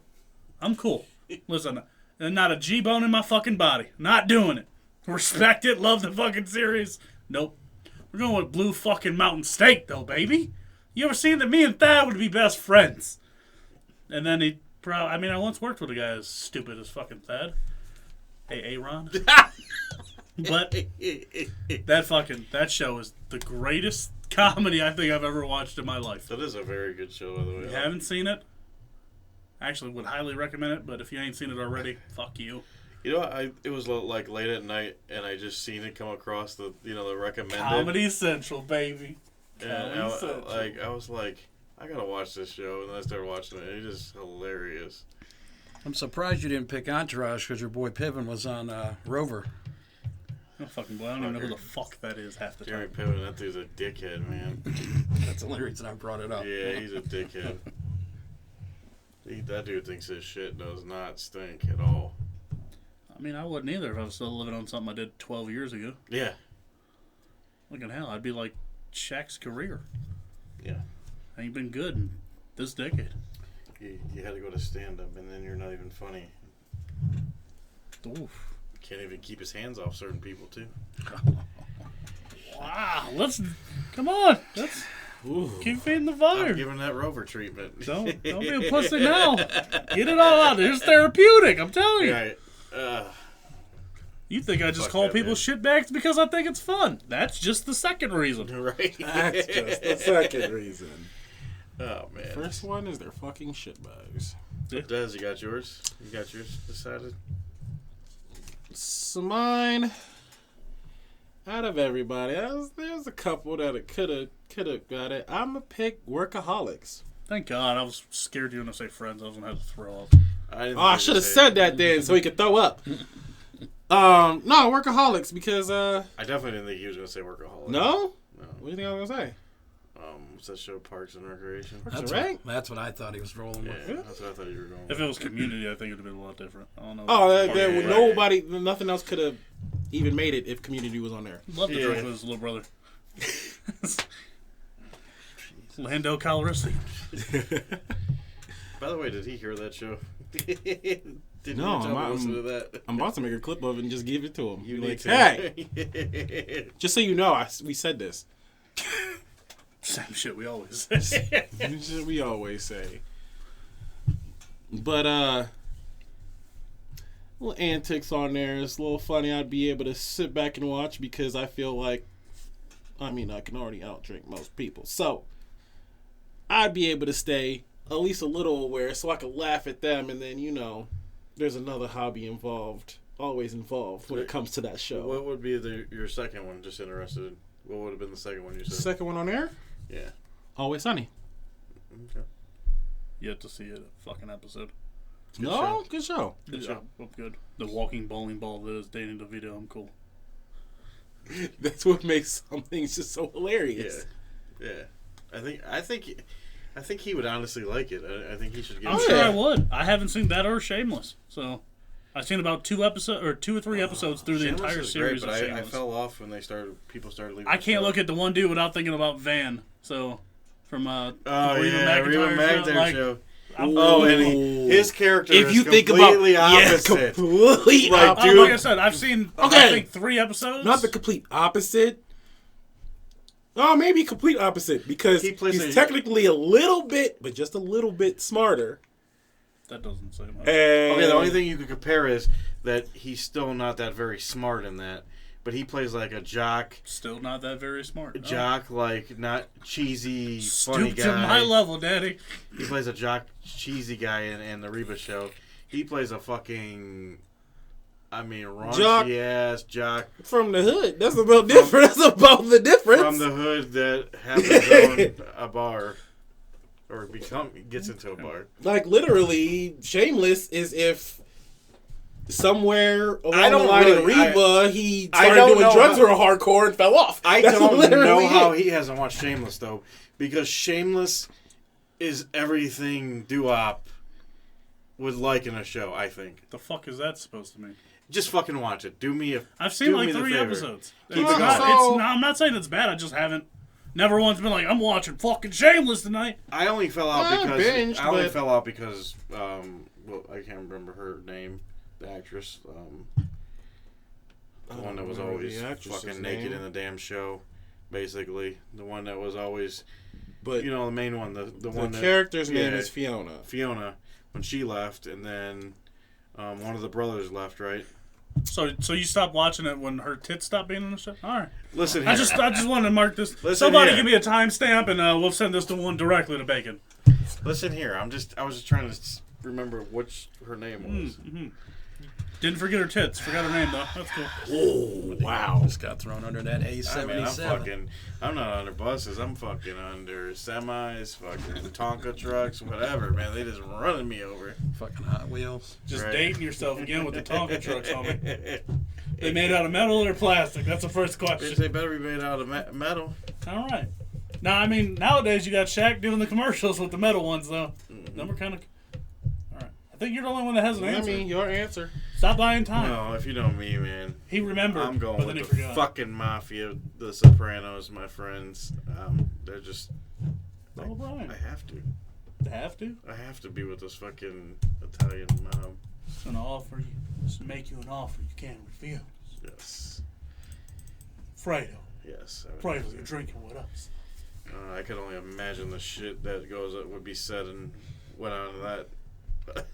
I'm cool. Listen, not a G-bone in my fucking body. Not doing it. Respect it. Love the fucking series. Nope. We're going with Blue fucking Mountain State, though, baby. You ever seen that me and Thad would be best friends? And then I once worked with a guy as stupid as fucking Thad. Hey, Aaron. But that show is the greatest comedy I think I've ever watched in my life. That is a very good show, by the way. If you haven't seen it, actually would highly recommend it, but if you ain't seen it already, fuck you. You know, it was like late at night, and I just seen it come across the recommended. Comedy Central, baby. And I was like, I gotta watch this show, and then I started watching it. It is hilarious. I'm surprised you didn't pick Entourage because your boy Piven was on Rover. I don't even know who the fuck that is half the Jeremy time. Piven, that dude's a dickhead, man. That's the only reason I brought it up. Yeah, he's a dickhead. That dude thinks his shit does not stink at all. I mean, I wouldn't either if I was still living on something I did 12 years ago. Yeah. Look at hell, I'd be like Shaq's career. Yeah. Ain't been good in this decade. You had to go to stand-up, and then you're not even funny. Oof. Can't even keep his hands off certain people, too. Wow, come on. Let's keep feeding the fire. I'm giving that Rover treatment. Don't be a pussy now. Get it all out. It's therapeutic, I'm telling you. Right. You think I just Fuck call that, people man. shitbags because I think it's fun. That's just the second reason. Right. That's just the second reason. Oh, man. First one is they're fucking shitbags. Des, you got yours? You got yours decided? So mine, out of everybody, there's a couple that could have got it. I'm gonna pick Workaholics. Thank God. I was scared you were going to say Friends. I was going to have to throw up. I should have said that then, so he could throw up. No, Workaholics because I definitely didn't think he was going to say Workaholic. No. No. What do you think I was gonna say? What's that show, Parks and Recreation? That's what I thought he was rolling Yeah, with. that's what I thought you were going If with. it was Community, I think it would have been a lot different. I don't know. Nobody, nothing else could have even made it if Community was on there. Love to drink with his little brother. Lando Calrissian. By the way, did he hear that show? Did No, you tell me to listen to that? I'm about to make a clip of it and just give it to him. You Be need like, to. hey, just so you know, we said this. Same shit we always say. We always say. But little antics on there. It's a little funny. I'd be able to sit back and watch because I feel like, I can already outdrink most people. So I'd be able to stay at least a little aware so I could laugh at them, and then there's another hobby always involved when it comes to that show. What would be your second one? Just interested in. What would have been the second one you said? Second one on air? Yeah. Always Sunny. Okay. Yet to see a fucking episode. Good show. Good show. Good. The walking bowling ball that is Danny DeVito. I'm cool. That's what makes some things just so hilarious. Yeah. I think he would honestly like it. I think he should get I'm it. sure I would. I haven't seen that or Shameless, so I've seen about 2 or 3 episodes through the Shameless entire is series great, of but Shameless. I fell off when people started leaving. I can't look at the one dude without thinking about Van. So from Reba McEntire show. Oh, and his character If is you think completely about opposite. completely Like, opposite. dude, like I said, I've seen I think 3 episodes. Not the complete opposite. Oh, maybe complete opposite because he's technically a little bit, but just a little bit smarter. That doesn't say much. Okay, the only thing you could compare is that he's still not that very smart in that, but he plays like a jock. Still not that very smart. Jock, like not cheesy, funny Stoop guy. to my level, Daddy. He plays a jock, cheesy guy in the Reba show. He plays a fucking, raunchy ass jock From the hood. That's about different. That's about the difference. from the hood that happens on a bar. Or gets into a bar. Like, literally, Shameless is if somewhere along I don't the line really- in Reba, he I started don't doing know drugs how- real hardcore and fell off. I That's don't literally know how it. he hasn't watched Shameless, though. Because Shameless is everything doo-wop would like in a show, I think. The fuck is that supposed to mean? Just fucking watch it. I've seen like 3 episodes. Keep It's it not, going. I'm not saying it's bad. I just haven't. Never once been like, I'm watching fucking Shameless tonight. I only fell out I because binged, I can't remember her name, the actress, the one that was remember always the actress's fucking naked name. in the damn show, basically. The one that was always, But the main one, the one the that character's name is Fiona. Fiona, when she left, and then one of the brothers left, right? So you stopped watching it when her tits stopped being on the show? All right. Listen here. I just wanted to mark this. Listen Somebody here. give me a timestamp and we'll send this to one directly to Bacon. Listen here. I was just trying to remember which her name was. Mm-hmm. Didn't forget her tits. Forgot her name though. That's cool. Oh, wow. Just got thrown under that A77. I'm not under buses. I'm fucking under semis, fucking Tonka trucks, whatever, man. They just running me over. Fucking Hot Wheels. Just Right. dating yourself again with the Tonka trucks on me. They made out of metal or plastic? That's the first question. They better be made out of metal. All right. Now, I mean, nowadays you got Shaq doing the commercials with the metal ones, though. Them are kind of... All right. I think you're the only one that has an answer. I mean, your answer. Stop buying time. No, if you know me, man. He remembered, I'm going but then with he the forgot. fucking mafia, the Sopranos, my friends. They're just... Oh, Brian. I have to. Have to? I have to be with this fucking Italian mob. It's gonna offer you, it's to make you an offer you can't refuse. Yes. Fredo. Yes. Fredo, you're drinking with us. I could only imagine the shit that would be said and went on to that.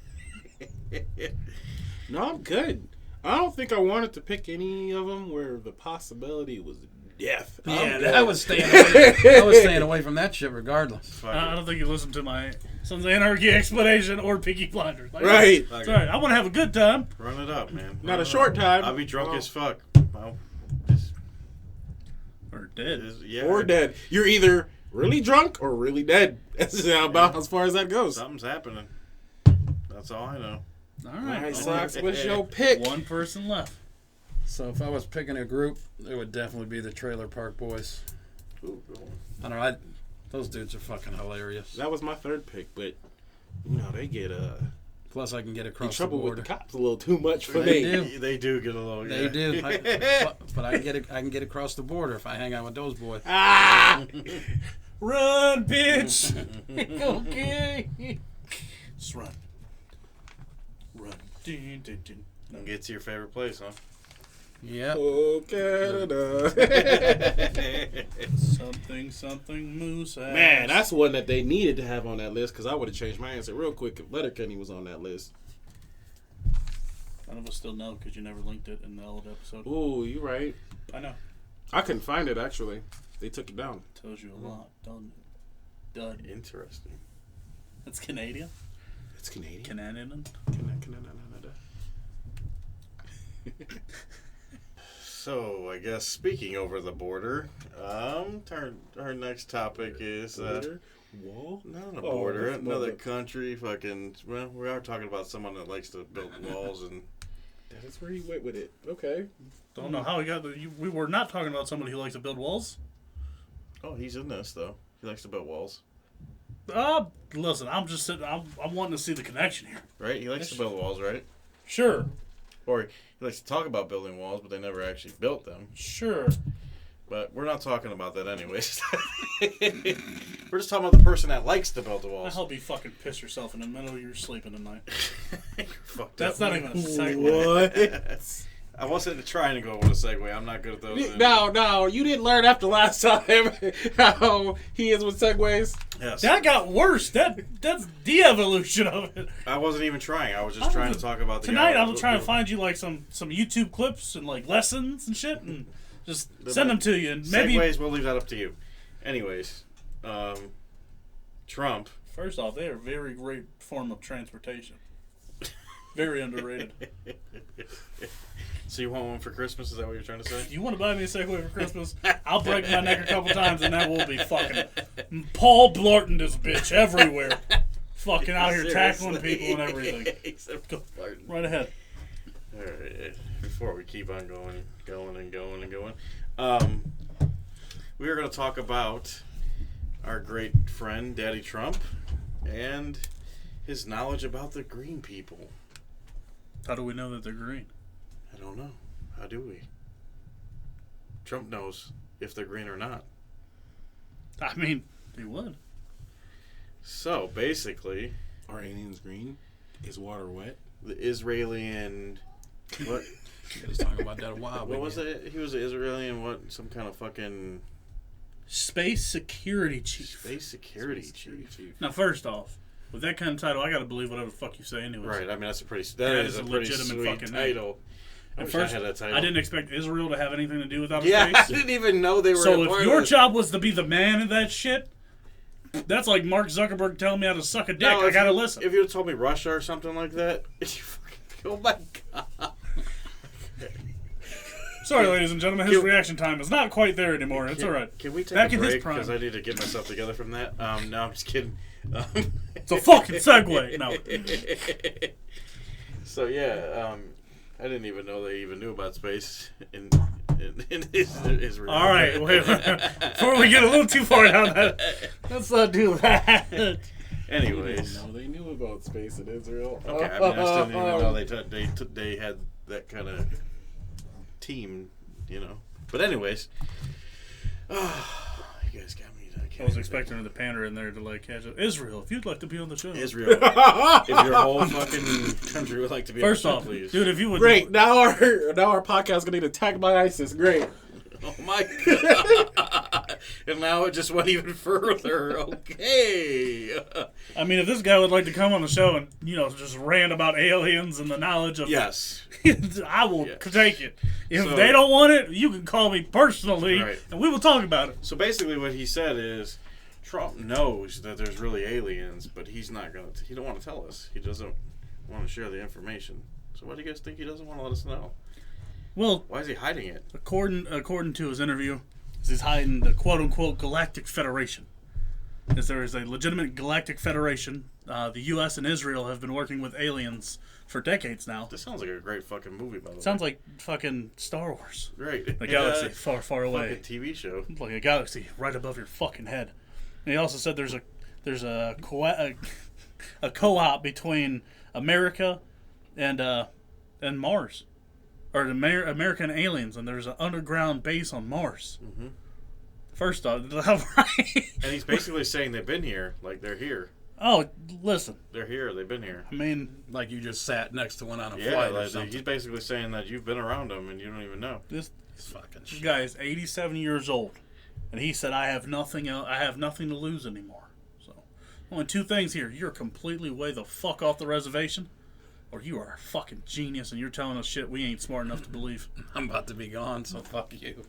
No, I'm good. I don't think I wanted to pick any of them where the possibility was death. Yeah, I was staying away. I was staying away from that shit regardless. I don't think you listened to my Sons of Anarchy explanation or Peaky Blinders. Like, Right. It's all right. I want to have a good time. Run it up, man. Not a short time. I'll be drunk Well, as fuck. Well, Or dead. yeah. or dead. You're either really drunk or really dead. That's about as far as that goes. Something's happening. That's all I know. All All right. right, Only Sox, what's your pick? one person left. So if I was picking a group, it would definitely be the Trailer Park Boys. Ooh, good one. I don't know. Those dudes are fucking hilarious. That was my third pick, but you know they get Plus, I can get in across the trouble with border. the cops a little too much for They me. do. They do get a little. They yeah. do, but I can get across the border if I hang out with those boys. Ah! Run, bitch. Okay. Just run. Run. Dun, dun, dun. No. Get to your favorite place, huh? Yep. Oh, Canada. Something moose ass. Man, that's one that they needed to have on that list because I would have changed my answer real quick if Letterkenny was on that list. None of us still know because you never linked it in the old episode. Ooh, you right. I know. I couldn't find it actually. They took it down. Tells you a lot, doesn't it? Done. Interesting. That's Canadian. It's Canadian. Canadian. Canada. So I guess speaking over the border, our next topic is Wall? not a Oh, border, that's another mother- country. Fucking well, we are talking about someone that likes to build walls and. That's where he went with it. Okay. Don't know how he got the. We were not talking about somebody who likes to build walls. Oh, he's in this though. He likes to build walls, Listen, I'm just sitting. I'm wanting to see the connection here. right? He likes to build walls, right? Sure. Or he likes to talk about building walls, but they never actually built them. Sure. But we're not talking about that anyways. We're just talking about the person that likes to build the I walls. hope you fucking piss yourself in the middle of your sleeping tonight. You're fucked That's up. not even a segue. What? I wasn't trying to go with a segue. I'm not good at those. No, you didn't learn after last time how he is with segues. Yes. That got worse. That's de-evolution of it. I wasn't even trying. I was just trying to talk about the Tonight, guy I was trying to find you like some YouTube clips and like lessons and shit, and just The- send them to you. And maybe Segways, we'll leave that up to you. Anyways, Trump. first off, they are a very great form of transportation. Very underrated. So you want one for Christmas? Is that what you're trying to say? You want to buy me a Segway for Christmas? I'll break my neck a couple times, and that will be fucking Paul Blorton this bitch everywhere. Fucking out here tackling people and everything. Except Go Blorton. right ahead. All right. Before we keep on going, we are going to talk about our great friend, Daddy Trump, and his knowledge about the green people. How do we know that they're green? I don't know. How do we? Trump knows if they're green or not. I mean, he would. So, basically, Are aliens green? Is water wet? the Israeli... What? He was talking about that a while What ago. was it? He was an Israeli and what? Some kind of fucking Space security chief. space security chief. Now, first off, with that kind of title, I gotta believe whatever the fuck you say, anyways. Right. I mean, that That is is a a pretty legitimate sweet fucking name. title. I At wish first, I had that title. I didn't expect Israel to have anything to do with outer Yeah, I space. didn't even know they were. So a part if of your this. job was to be the man of that shit, that's like Mark Zuckerberg telling me how to suck a dick. No, I if gotta you- listen. If you had told me Russia or something like that, oh my god. Sorry, ladies and gentlemen, his reaction time is not quite there anymore. It's all right. Can we take Back a in his break? prime. Because I need to get myself together from that. No, I'm just kidding. It's a fucking segue. No. So yeah, I didn't even know they even knew about space in in Israel. All right, wait. Before we get a little too far down that, let's not do that. Anyways. No, they knew about space in Israel. Okay, I mean, I still didn't even know they had that kind of team, you know. But anyways, you guys got me. I was expecting the pander in there to like catch it. Israel, if you'd like to be on the show. Israel, if your whole fucking country would like to be First on the show, off, please. dude, if you would. Great. Now our podcast is gonna get attacked by ISIS. Great. Oh my god! And now it just went even further. Okay. I mean, if this guy would like to come on the show and just rant about aliens and the knowledge of Yes. I will take it. If So- they don't want it, you can call me personally, Right. and we will talk about it. So basically, what he said is, Trump knows that there's really aliens, but he's not gonna. He don't want to tell us. He doesn't want to share the information. So why do you guys think he doesn't want to let us know? Well, Why is he hiding it? according to his interview, he's hiding the quote-unquote Galactic Federation. As there is a legitimate Galactic Federation. The U.S. and Israel have been working with aliens for decades now. This sounds like a great fucking movie, by the way. Sounds like fucking Star Wars. great. A galaxy far, far away. Fucking TV show. Like a galaxy right above your fucking head. And he also said there's a co-op between America and Mars, or the American aliens, and there's an underground base on Mars. Mm-hmm. First off, right? And he's basically saying they've been here, like they're here. Oh, listen. They're here. They've been here. I mean, Like you just sat next to one on a Yeah, flight or like, something. he's basically saying that you've been around them and you don't even know. this Fucking shit. guy is 87 years old, and he said, "I have nothing. I have nothing to lose anymore." So, only two things here: you're completely way the fuck off the reservation, or you are a fucking genius, and you're telling us shit we ain't smart enough to believe. I'm about to be gone, so fuck you.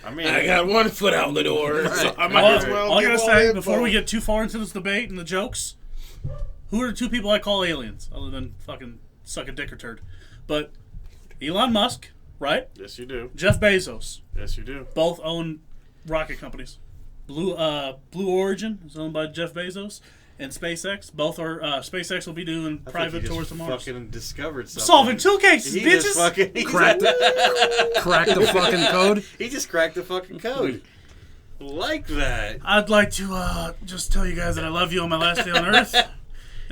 I mean, I got one foot out the door, so I might All, as well. all I give gotta all say the before info. we get too far into this debate and the jokes, who are the two people I call aliens, other than fucking suck a dick or turd? But Elon Musk, right? yes, you do. Jeff Bezos, Yes, you do. both own rocket companies. Blue Origin is owned by Jeff Bezos, and SpaceX. Both are SpaceX will be doing private tours to Mars. Fucking discovered something. Solving two cases, He bitches. just fucking Crack the fucking code. He just cracked the fucking code. Like that. I'd like to just tell you guys that I love you on my last day on Earth, and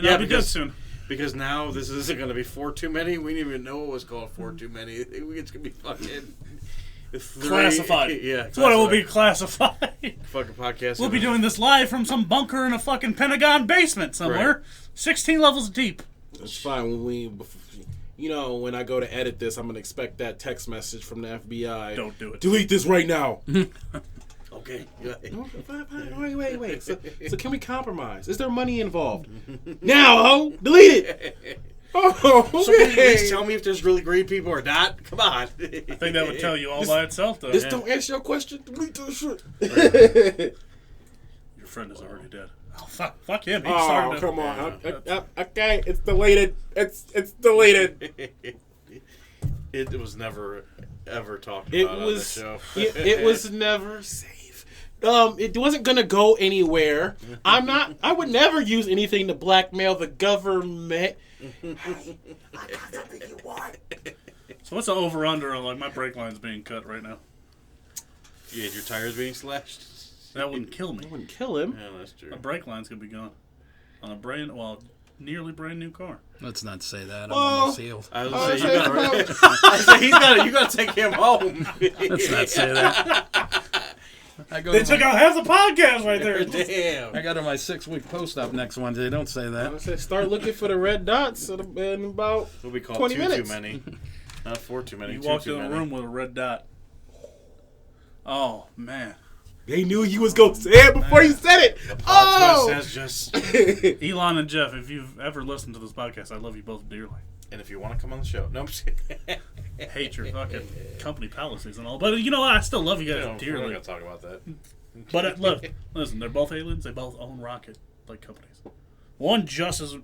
Yeah, I'll be dead because- soon. Because now this isn't going to be 4 too many. We didn't even know it was called 4 too many. It's going to be fucking Classified. Yeah, That's what it will be classified. Fucking podcast. We'll be doing this live from some bunker in a fucking Pentagon basement somewhere, 16 levels deep. It's fine when when I go to edit this, I'm gonna expect that text message from the FBI. Don't do it. Delete this right now. Okay. Wait. So can we compromise? Is there money involved? Now, ho! Delete it! Oh, So can you at least okay. tell me if there's really great people or not? Come on. I think that would tell you all by itself, though. Just Yeah. don't answer your question. Delete this shit. Your friend is already dead. Oh, fuck him. He Oh, started come it. on. Okay, it's deleted. It's deleted. It was never ever talked It about was. on the show. It was never safe. It wasn't gonna go anywhere. I would never use anything to blackmail the government. I got something you want. So what's the over-under on, like, my brake line's being cut right now? You had your tires being slashed. That wouldn't kill me. I wouldn't kill him. Yeah, that's true. My brake line's going to be gone. On a nearly brand new car. Let's not say that. I'm Well, almost healed. I was Oh, gonna say, you gotta take him home. Let's not say that. I go They to took my, out half the podcast right there. Damn. I got to my 6-week post-op next Wednesday. Don't say I that. said start looking for the red dots in about. We'll be called 20 too minutes. many. Not 4 too many. You too walked in many. a room with a red dot. Oh, man. They knew you was gonna say it before you said it. Oh. Says just. Elon and Jeff, if you've ever listened to this podcast, I love you both dearly. And if you want to come on the show, no, I'm just kidding. Hate your fucking company policies and all. But you know what? I still love you guys We're not dearly. gonna talk about that. But look, listen, they're both aliens. They both own rocket companies. One just as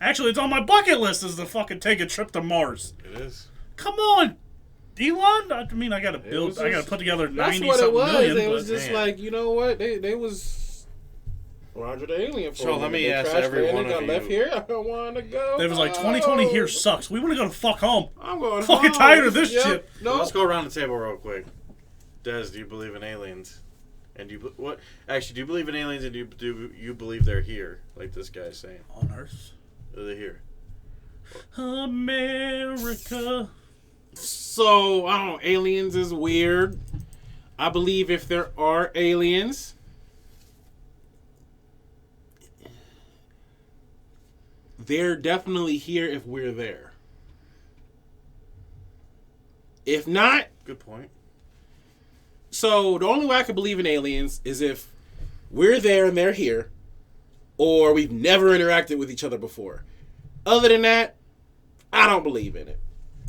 actually, it's on my bucket list is to fucking take a trip to Mars. It is. Come on, Elon. I mean, I gotta build. was I gotta just- put together That's 90 what it something was. million. It was but just man. like, you know what? They was Roger the alien. So let me ask every one of you. Left here. I don't want to go. They was like 2020 here sucks. We want to go to fuck home. I'm going fucking home. tired of this shit. No. Let's go around the table real quick. Des, do you believe in aliens? And do you what? Actually, do you believe in aliens? And do you believe they're here, like this guy's saying? On Earth. Are they here? America. So I don't know. Aliens is weird. I believe if there are aliens, they're definitely here if we're there. If not, Good point. so the only way I could believe in aliens is if we're there and they're here, or we've never interacted with each other before. Other than that, I don't believe in it.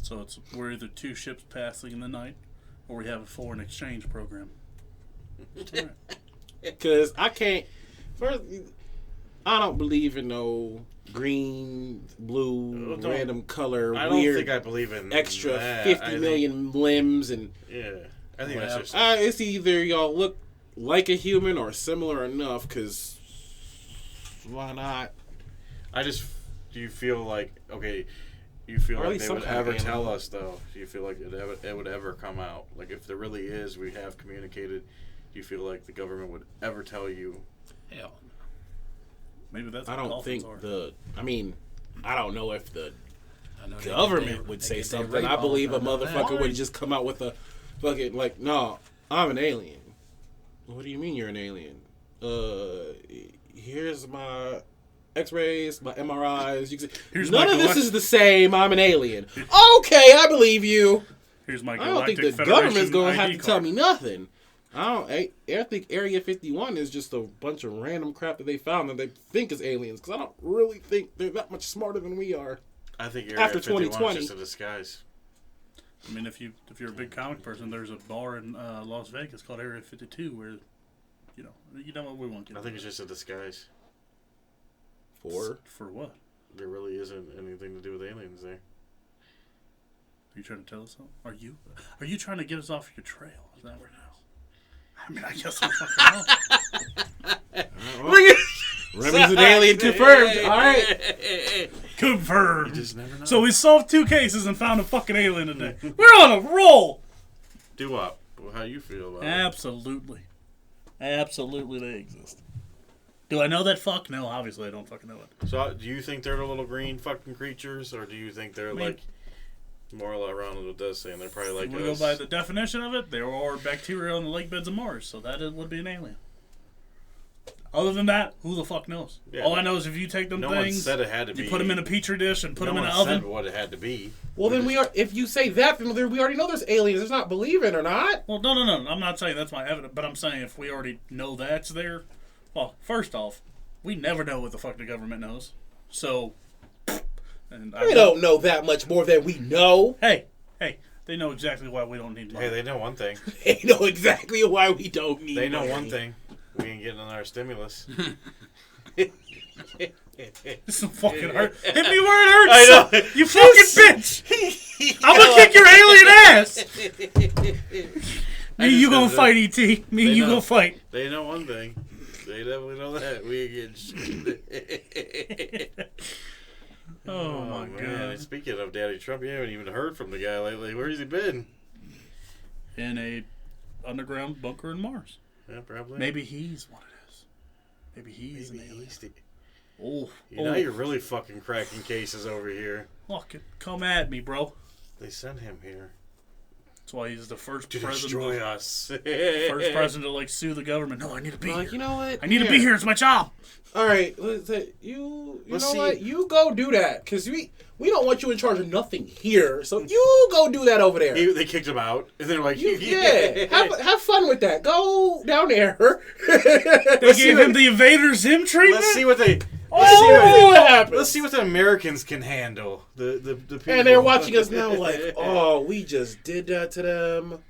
So we're either two ships passing in the night, or we have a foreign exchange program. Because I can't. First, I don't believe in no green, blue, random color, I don't weird, think I believe in extra that. 50 million limbs and. Yeah, I think that's just. It's either y'all look like a human or similar enough. Because why not? Do you feel like You feel Or at like least they some would kind of ever tell animal. us, though? Do you feel like it would ever come out? Like, if there really is, we have communicated, do you feel like the government would ever tell you? Hell. Maybe that's I what don't dolphins think are. I don't know if the I know government would say something. I believe a motherfucker would just come out with a fucking, like, no, I'm an alien. What do you mean you're an alien? Here's my X-rays, my MRIs. You can see, Here's none my of this galactic- is the same. I'm an alien. Okay, I believe you. Here's my I Galactic don't think the Federation government's going to have ID to tell card. me nothing. I think Area 51 is just a bunch of random crap that they found that they think is aliens. Because I don't really think they're that much smarter than we are. I think Area After 51 2020. is just a disguise. I mean, if you're a big comic person, there's a bar in Las Vegas called Area 52 where, you know what we want to. I think it's just a disguise. For what? There really isn't anything to do with aliens there. Are you trying to tell us something? Are you trying to get us off your trail? Is that what it is? I mean, I guess I fucking know. Remy's an alien confirmed. All right. Confirmed. You just never know. So we solved 2 cases and found a fucking alien today. We're on a roll. Do up. How you feel about it? Absolutely. Absolutely they exist. Do I know that fuck? No, obviously I don't fucking know it. So, do you think they're the little green fucking creatures, or do you think they're like more around what it does say, and they're probably like If we us? go by the definition of it, there are bacteria on the lake beds of Mars, so that would be an alien. Other than that, who the fuck knows? Yeah. All I know is if you take them No one things, said it had to be. you put them in a petri dish and put them in an No one oven. said what it had to be. Well, then we are. If you say that, then we already know there's aliens. It's not believing or not. Well, no. I'm not saying that's my evidence, but I'm saying if we already know that's there, well, first off, we never know what the fuck the government knows. So, and We don't know that much more than we know. Hey, they know exactly why we don't need money. Hey, they know one thing. They know exactly why we don't need. They know money. one thing. We ain't getting our stimulus. This is fucking hurt. Hit me where it hurts. I know. You fucking bitch. I'm gonna kick your alien ass. Me, you gonna fight, E.T. Me, you gonna fight. They know one thing. They definitely know that. We ain't getting shit. Oh my man. god. Speaking of Daddy Trump, you haven't even heard from the guy lately. Where's he been? In a underground bunker in Mars. Yeah, probably. Maybe he's what it is. Maybe he's an alien. Oh, Now you're really fucking cracking cases over here. fucking come at me, bro. They sent him here That's why he's the first to president. destroy us. First president to sue the government. No, I need to be Like, here. you know what? I need to be here. It's my job. All right, let's say you Let's know see. what? You go do that because we don't want you in charge of nothing here. So you go do that over there. They kicked him out, and they're like, Yeah, have fun with that. Go down there. They gave him the Invader Zim treatment. Let's see what they. what happens. Let's see what the Americans can handle. The people. And they're watching us now, like, oh, we just did that to them.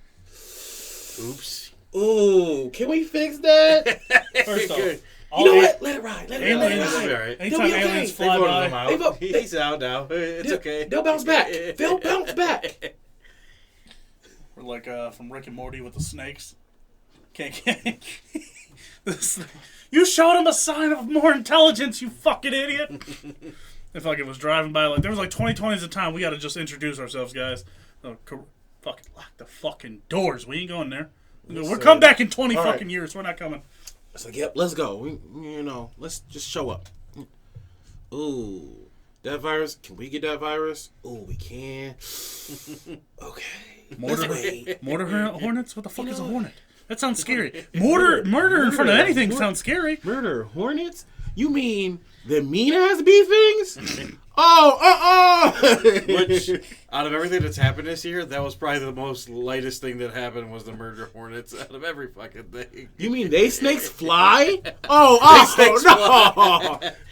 Oops. Ooh, can we fix that? First off, You know what? Let it ride. Let it ride. Let it aliens, All ride. right. anytime They'll be okay. aliens They fly voted by, him out. They vote- He's out now. It's okay. They'll bounce back. They'll bounce back. we're like from Rick and Morty with the snakes. Can't You showed him a sign of more intelligence, you fucking idiot. And fucking was driving by like there was like 2020s at a time. We got to just introduce ourselves, guys. Fucking lock the fucking doors. We ain't going there. We'll come back in 20 fucking years. We're not coming. It's like, yep, let's go. Let's just show up. Ooh, that virus. Can we get that virus? Ooh, we can. Okay. Mortar hornets? What the fuck is a hornet? That sounds scary. Murder in front of anything sounds scary. Murder hornets? You mean the mean-ass bee things? Which, out of everything that's happened this year, that was probably the most lightest thing that happened was the murder hornets out of every fucking thing. You mean they snakes fly?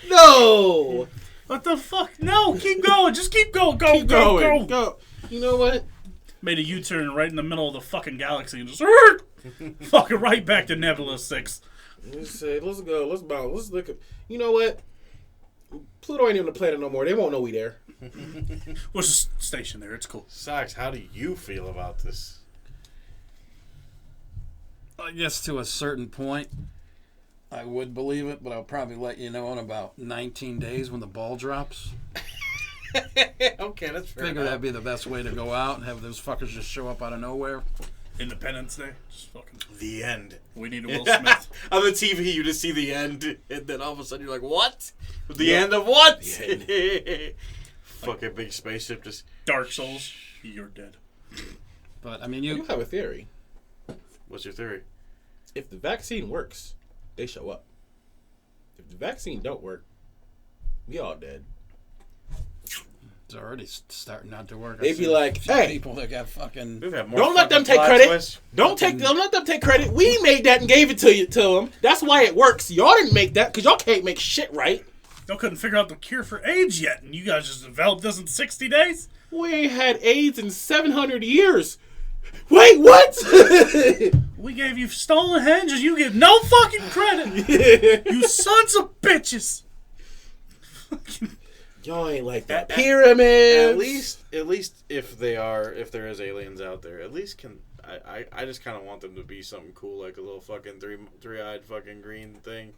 No! What the fuck? No, keep going. Just keep going. Go. You know what? Made a U-turn right in the middle of the fucking galaxy and just fucking right back to Nebula 6. Let's say, let's go. Let's look at. You know what? Pluto ain't even a planet no more. They won't know we there. We'll just station there. It's cool. Sox, how do you feel about this? I guess to a certain point, I would believe it, but I'll probably let you know in about 19 days when the ball drops. Okay, that's fair. Figure that'd be the best way to go out and have those fuckers just show up out of nowhere. Independence Day. Just fucking. The end. We need a Will Smith. On the TV, you just see the end, and then all of a sudden you're like, what? The end of what? The end. Fucking big spaceship just... Dark Souls, you're dead. But, I mean, You have a theory. What's your theory? If the vaccine works, they show up. If the vaccine don't work, we all dead. It's already starting not to work. They'd be like, hey, people that got fucking... Don't let them take credit. Don't let them take credit. We made that and gave it to them. That's why it works. Y'all didn't make that because y'all can't make shit right. Y'all couldn't figure out the cure for AIDS yet, and you guys just developed this in 60 days? We ain't had AIDS in 700 years. Wait, what? We gave you stolen hinges. You give no fucking credit. You sons of bitches. Y'all ain't like that. Pyramids. At least if there is aliens out there, at least I just kind of want them to be something cool, like a little fucking three-eyed fucking green thing.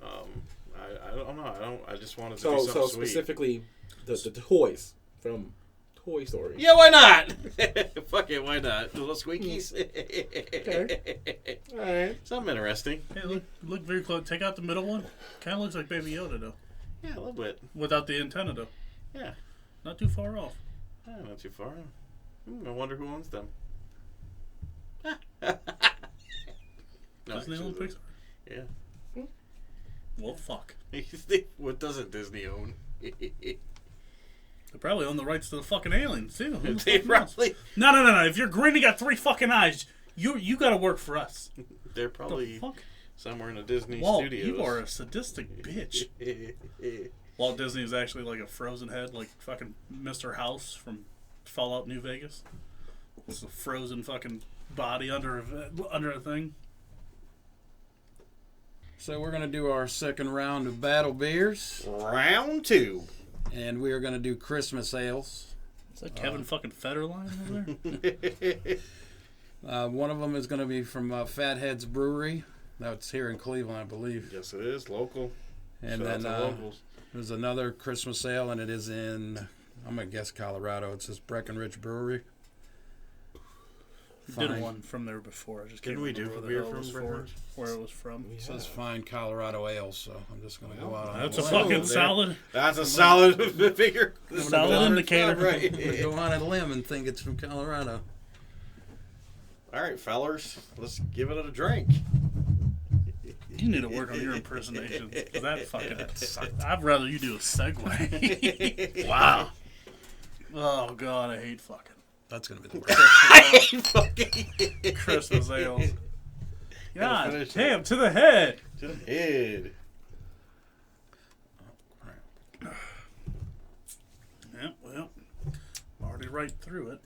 I don't know. I just want it to be something so sweet. Specifically, the toys from Toy Story. Yeah, why not? Fuck it, why not? The little squeakies. Okay. All right. Something interesting. Hey, look very close. Take out the middle one. Kind of looks like Baby Yoda, though. Yeah, a little bit. Without the antenna, though. Yeah. Not too far off. Yeah, not too far. I wonder who owns them. No, Disney own Pixar? Yeah. Well, fuck. What doesn't Disney own? They probably own the rights to the fucking aliens, too. They probably... No. If you're green and got 3 fucking eyes, you gotta work for us. They're probably The fuck? somewhere in a Disney Walt, studios. you are a sadistic bitch. Walt Disney is actually like a frozen head, like fucking Mr. House from Fallout New Vegas. It's a frozen fucking body under a thing. So we're going to do our second round of battle beers. Round 2. And we are going to do Christmas ales. Is that Kevin fucking Federline over there? One of them is going to be from Fathead's Brewery. That's here in Cleveland, I believe. Yes, it is. Local. And Shout then out to locals. there's another Christmas ale, and it is in, I'm going to guess Colorado. It says Breckenridge Brewery. Did one from there before. I just can't Didn't we do remember a beer where from it was Breckenridge? where it was from. It says fine Colorado ale, so I'm just going to go out on That's a a limb. fucking solid. That's a solid figure. Solid indicator. Right. I'm going to go on a limb and think it's from Colorado. All right, fellers. Let's give it a drink. You need to work on your impersonations. 'Cause that fucking sucked. I'd rather you do a segue. Wow. Oh, God, I hate fucking That's going to be the worst. Christmas ales. God finish damn, to the head. To the head. Yeah, well, already right through it.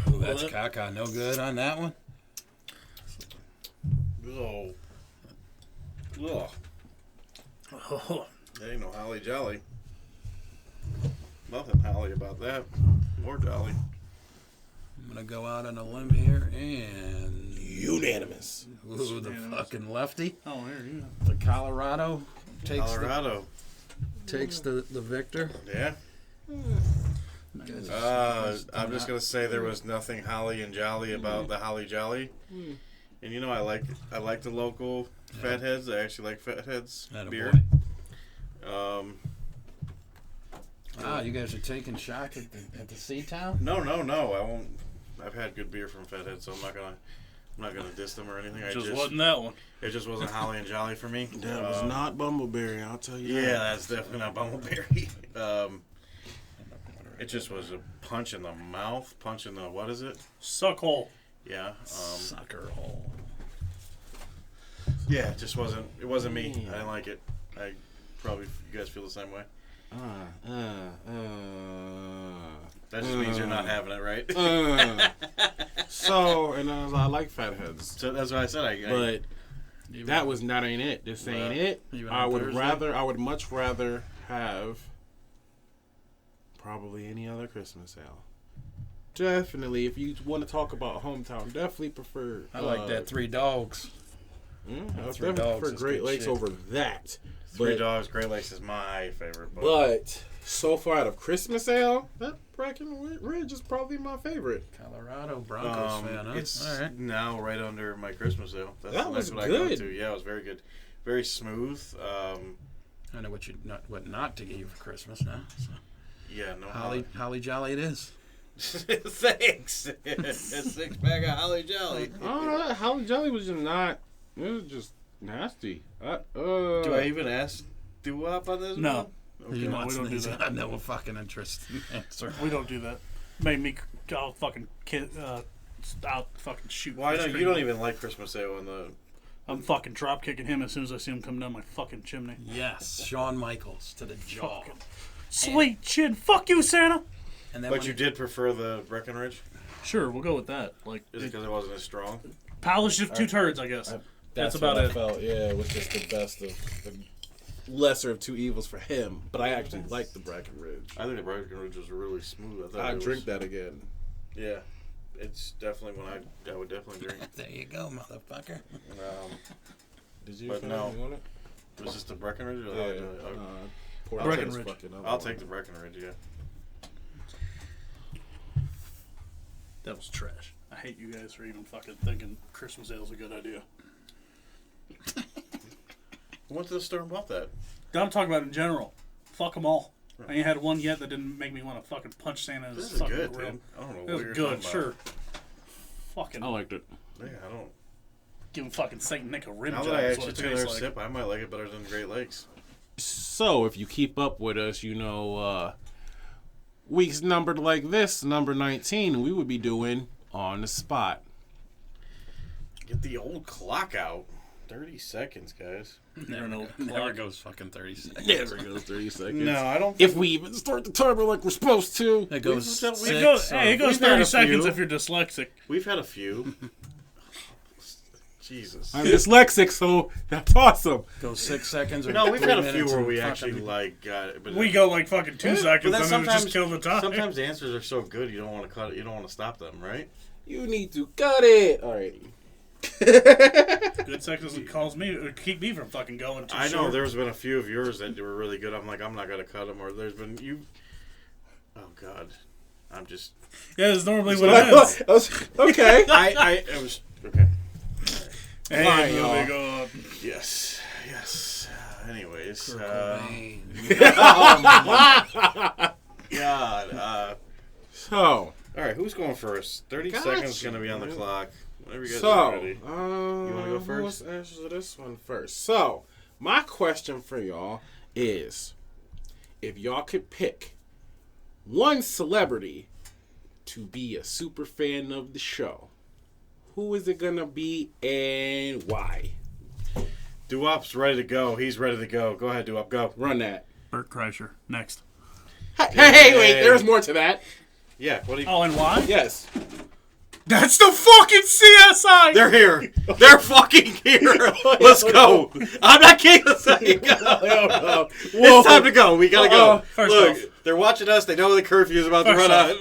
Ooh, that's caca. No good on that one. Oh. Ugh. Oh, That ain't no holly jolly. Nothing holly about that. More jolly. I'm going to go out on a limb here and unanimous. Ooh, the fucking lefty. Oh, there you go. The Colorado takes the victor. Yeah. I'm just gonna say there was nothing holly and jolly about the holly jolly. And you know, I like the local Fatheads. I actually like Fatheads beer. You guys are taking shots at the Seatown? No, I won't. I've had good beer from Fatheads, so I'm not gonna diss them or anything. Just wasn't that one. It just wasn't holly and jolly for me. That was not Bumbleberry, I'll tell you. Yeah, that's definitely not Bumbleberry. It just was a punch in the mouth, punch in the what is it? Suckhole. Yeah. Sucker hole. Yeah, it just wasn't. It wasn't me. I didn't like it. I probably you guys feel the same way. That just means you're not having it, right? So, and I like Fatheads. So that's what I said. But that ain't it. This ain't it. I would much rather have probably any other Christmas ale. Definitely, if you want to talk about hometown, definitely prefer. I like that Three Dogs. I definitely prefer Great Lakes over that. Three Dogs, Great Lakes is my favorite. But so far out of Christmas ale, that Breckenridge is probably my favorite. Colorado Broncos fan, huh? It's all right. now right under my Christmas ale. That was what good. I go to. Yeah, it was very good. Very smooth. I know what not to get you for Christmas now. So. Yeah, no Holly Jolly it is. Thanks. A 6-pack of Holly Jolly. Oh, Holly Jolly was just not. It was just nasty. Do I even ask Doo-Wop on this? No. Okay. We don't do that. I have no fucking interest in answer. We don't do that. Made me. I'll fucking I'll fucking shoot. Well, I know you don't even like Christmas ale in the. I'm fucking drop kicking him as soon as I see him come down my fucking chimney. Yes, Shawn Michaels to the jaw. Sweet chin. Fuck you, Santa. And then But you did prefer the Breckenridge? Sure, we'll go with that. Like, Is it because it wasn't as strong? Polished of two turds, I guess. That's about what it. I felt. Yeah, it was just the best of the lesser of two evils for him. But I actually like the Breckenridge. I think the Breckenridge was really smooth. I'd drink that again. Yeah. It's definitely one I would definitely drink. There you go, motherfucker. Did you? But no. You want it? Was this the Breckenridge? Or Yeah. Breckenridge. I'll take the Breckenridge, yeah. That was trash. I hate you guys for even fucking thinking Christmas ale is a good idea. Who went to the store and bought that? I'm talking about in general. Fuck them all. I ain't had one yet that didn't make me want to fucking punch Santa in his This is fucking good, grill. dude. I don't know It what was you're good, talking about. sure. Fucking liked it. Yeah, I don't. giving fucking Saint Nick a rim Now job. that I is what actually it took another tastes like. sip, I might like it better than Great Lakes. So, if you keep up with us, you know, weeks numbered like this, number 19, we would be doing On the Spot. Get the old clock out. 30 seconds, guys. Never goes fucking 30 seconds. Never goes 30 seconds. No, I don't. If we even start the timer like we're supposed to. It goes We've- 6. It goes, hey, it goes We've had 30 a seconds few. if you're dyslexic. We've had a few. Jesus. I'm dyslexic, so that's awesome. Goes 6 seconds. Or No, we've 3 had a few minutes where and we fucking- actually like got it. But We go like fucking 2 seconds then and then just kill the time. Sometimes the answers are so good you don't want to cut it. You don't want to stop them, right? You need to cut it. Alrighty. Good seconds calls me or keep me from fucking going too I know short. there's been a few of yours that were really good. I'm like, I'm not gonna cut them. Or there's been you. Oh God, I'm just. Yeah, that's normally what it is. Okay. It was okay. Hey, Fine, moving y'all. on. Yes. Anyways, God. So, All right, who's going first? 30 Gotcha. seconds gonna be on the clock. Whenever you guys so are ready. you wanna go first? Who wants to answer this one first? So, my question for y'all is, if y'all could pick one celebrity to be a super fan of the show, who is it gonna be and why? Doo-Wop's ready to go. He's ready to go. Go ahead, Doo-Wop. Go. Run that. Bert Kreischer. Next. Hey, wait, there's more to that. Yeah. What do you? Oh, and why? Yes. That's the fucking CSI! They're here. They're fucking here. Let's go. I'm not kidding. It's time to go. We gotta go. First Look, off, they're watching us. They know the curfew is about to run out.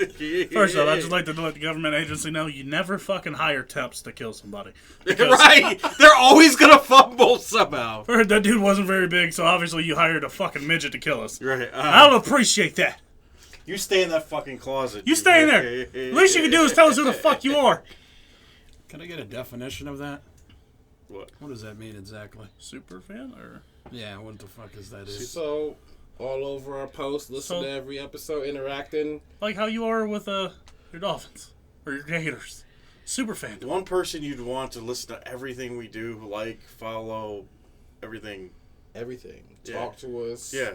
First off, I'd just like to let the government agency know you never fucking hire temps to kill somebody. Right. They're always gonna fumble somehow. That dude wasn't very big, so obviously you hired a fucking midget to kill us. Right. I don't appreciate that. You stay in that fucking closet. You stay in there. The least you can do is tell us who the fuck you are. Can I get a definition of that? What? What does that mean exactly? Super fan or? Yeah, what the fuck is that? So, all over our posts, listen to every episode, interacting. Like how you are with your Dolphins or your Gators. Super fan. One person you'd want to listen to everything we do, like, follow, everything. Everything. Yeah. Talk to us. Yeah.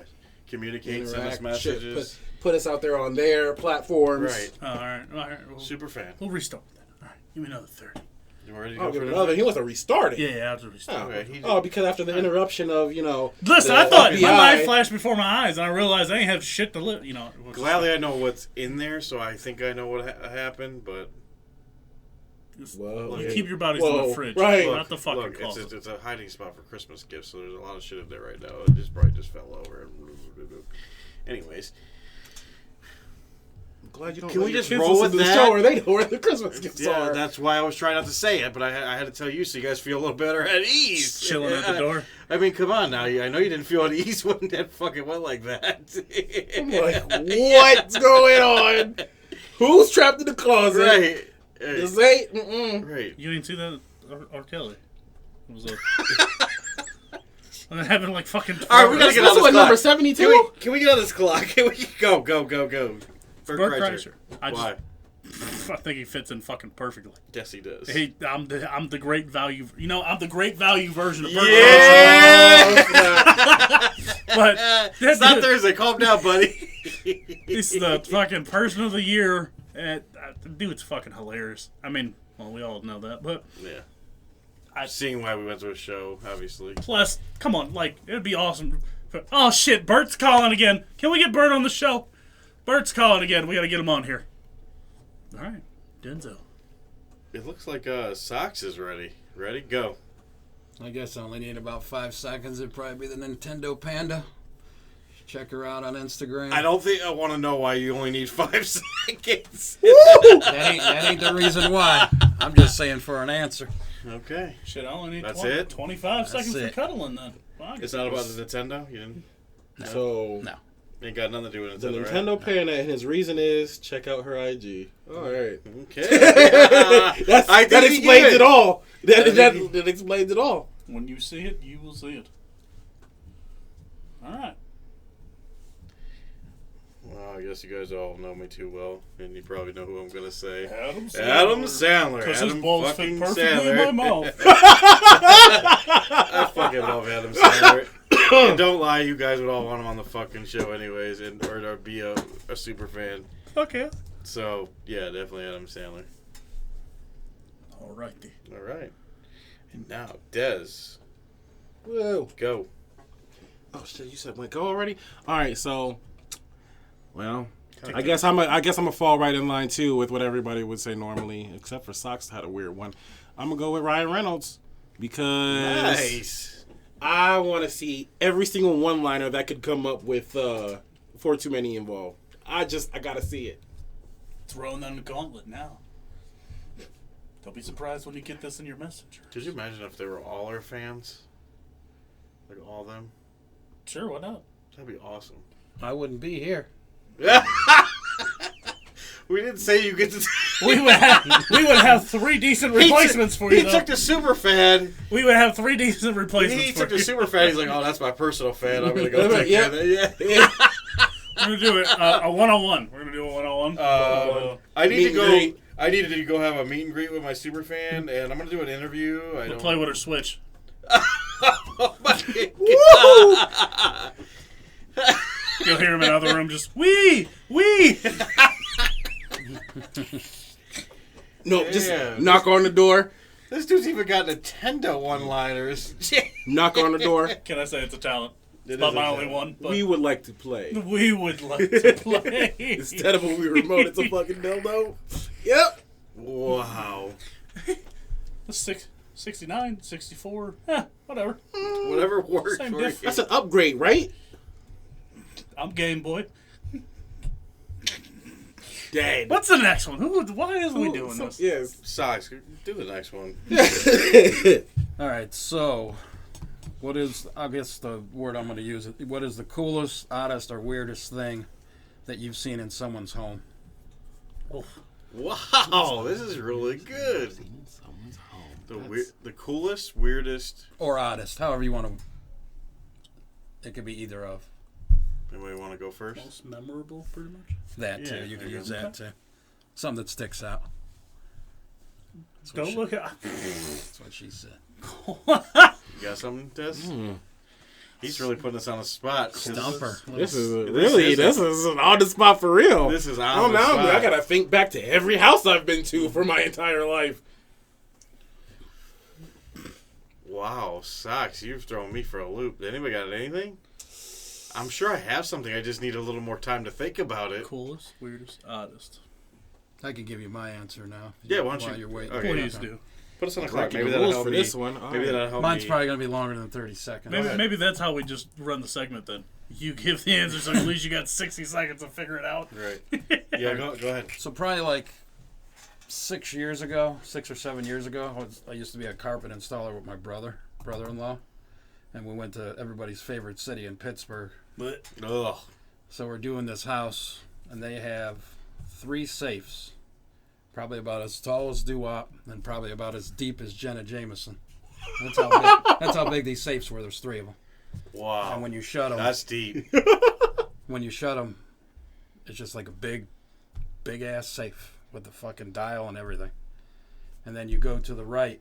Communicate, send us messages. Put us out there on their platforms. Right. All right. Super fan. We'll restart that. All right. Give me another 30. You ready to Oh, go give for another. He wants to restart it. Yeah, after restart. Okay. Because after the interruption of, Listen, the I thought FBI, my mind flashed before my eyes, and I realized I ain't have shit to live. Gladly, I know what's in there, so I think I know what happened, but... Well, You keep your bodies in the fridge, right? not the fucking Look, closet. it's a hiding spot for Christmas gifts, so there's a lot of shit in there right now. It probably just fell over. Anyways. I'm glad you don't. Can let we your just kids roll listen with to the that? show, or they know where the Christmas gifts Yeah, are. that's why I was trying not to say it, but I had to tell you so you guys feel a little better at ease. Chilling at the door. I mean, come on now. I know you didn't feel at ease when that fucking went like that. I'm like, what's going on? Who's trapped in the closet? Right. This ain't. Right. You didn't see that, R. Kelly? It was and it happened like fucking. All right, we gotta get on this clock. Number 72. Can we get on this clock? Can we go? Bert Kreischer. Kreischer. Why? I think he fits in fucking perfectly. Yes, he does. I'm the great value. I'm the great value version of Bert Yeah. But It's not Thursday. Calm down, buddy. He's the fucking person of the year. The dude's fucking hilarious. I mean, well, we all know that, but Yeah. Seeing why we went to a show, obviously. plus, come on, like, it'd be awesome. Oh shit, Bert's calling again. Can we get Bert on the show? Bert's calling again. We gotta get him on here. All right, Denzo. It looks like Socks is ready. Ready? Go. I guess I only need about 5 seconds. It'd probably be the Nintendo Panda. Check her out on Instagram. I don't think I want to know why you only need 5 seconds. That ain't the reason why. I'm just saying for an answer. Okay. Shit, I only need That's 20, it? 25 seconds it. for cuddling then. Fuck. It's not about the Nintendo? You didn't? So No. Ain't got nothing to do with the Nintendo, Nintendo Panda, and his reason is check out her IG. All right. right? Okay. That explains it all. That explains it all. When you see it, you will see it. All right. Well, I guess you guys all know me too well, and you probably know who I'm gonna say. Adam Sandler. Because his Adam balls fucking fit perfectly Sandler. in my mouth. I fucking love Adam Sandler. And don't lie, you guys would all want him on the fucking show anyways, or be a super fan. Okay. So yeah, definitely Adam Sandler. Alrighty. All right. And now, Dez, Whoa. go. Oh shit! You said go already. All right. So, well, I guess I'm gonna fall right in line too with what everybody would say normally, except for Socks had a weird one. I'm gonna go with Ryan Reynolds because Nice. I want to see every single one-liner that could come up with For Too Many involved. I gotta see it. Throwing down the gauntlet now. Don't be surprised when you get this in your messenger. Could you imagine if they were all our fans? Like all of them? Sure, why not? That'd be awesome. I wouldn't be here. We didn't say you get to. We would have 3 decent replacements for you. He took the super fan. We would have 3 decent replacements. He for took the you. super fan. He's like, oh, that's my personal fan. I'm gonna go take care of that. Yeah. We're gonna do it a 1-on-1. We're gonna do a 1-on-1. I need Meet to and go. greet. I needed to go have a meet and greet with my super fan, and I'm gonna do an interview. We'll play with her Switch. Oh my God. You'll hear him in another room just wee. No, just Yeah. knock on the door. This dude's even got Nintendo one-liners. Knock on the door. Can I say it's a talent? It It's not is a my only talent. one. But We would like to play. we would like to play. Instead of a Wii remote, it's a fucking dildo. Yep. Wow. 69, 64, whatever. Whatever works Same for diff. you. That's an upgrade, right? I'm Game Boy. Dang. What's the next one? Why is we doing this? Yes. Socks, do the next one. All right, so what is, I guess the word I'm going to use, what is the coolest, oddest, or weirdest thing that you've seen in someone's home? Oh, Wow, this is really good. Someone's home. The coolest, weirdest. Or oddest, however you want to. It could be either of. Anybody want to go first? most memorable, pretty much. That too. Yeah, You can there you use go. that too. Something that sticks out. Don't look at. That's what she said. You got something, Tess? Mm. He's really putting us on the spot. Stumper. This is This this is an on the spot for real. This is Oh, on the now spot. I gotta think back to every house I've been to for my entire life. Wow, Socks, you've thrown me for a loop. Anybody got anything? I'm sure I have something. I just need a little more time to think about it. Coolest, weirdest, oddest. I can give you my answer now. Yeah, why don't while you- you're waiting. okay. Please do. Put us on the clock. Cracking Maybe the that'll rules help for me. this one. All Maybe right. that'll help Mine's me. probably going to be longer than 30 seconds. Maybe that's how we just run the segment then. You give the answer, so at least you got 60 seconds to figure it out. Right. Yeah, go ahead. So probably like 6 or 7 years ago, I used to be a carpet installer with my brother-in-law, and we went to everybody's favorite city in Pittsburgh. But Ugh. So we're doing this house, and they have 3 safes, probably about as tall as Doo-Wop, and probably about as deep as Jenna Jameson. That's how big these safes were. There's 3 of them. Wow. And when you shut them, That's deep. it's just like a big ass safe with the fucking dial and everything. And then you go to the right,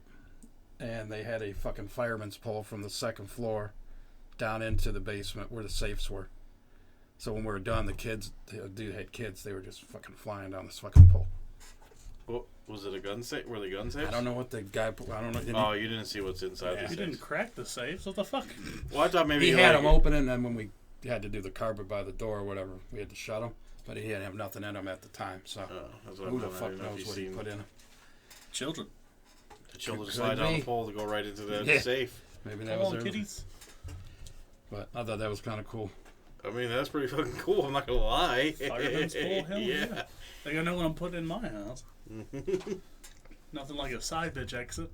and they had a fucking fireman's pole from the 2nd floor down into the basement where the safes were. So when we were done, the dude had kids, they were just fucking flying down this fucking pole. What, was it a gun safe? Were they gun safes? I don't know what the guy, I don't know. Oh, you didn't see what's inside you the didn't safe. crack the safes. What the fuck? Well, I thought maybe He you had like them it. open, and then when we had to do the carpet by the door or whatever, we had to shut them. But he didn't have nothing in them at the time, so Oh, that's what who the I fuck didn't know if knows you've what he seen put in them. Children. the children Could slide down be. the pole to go right into the Yeah. safe. Maybe that Come was on, their, kitties. but I thought that was kind of cool. I mean, that's pretty fucking cool. I'm not gonna lie. Fireman's pole? Hell yeah. yeah. Like I know what I'm putting in my house. Nothing like a side bitch exit.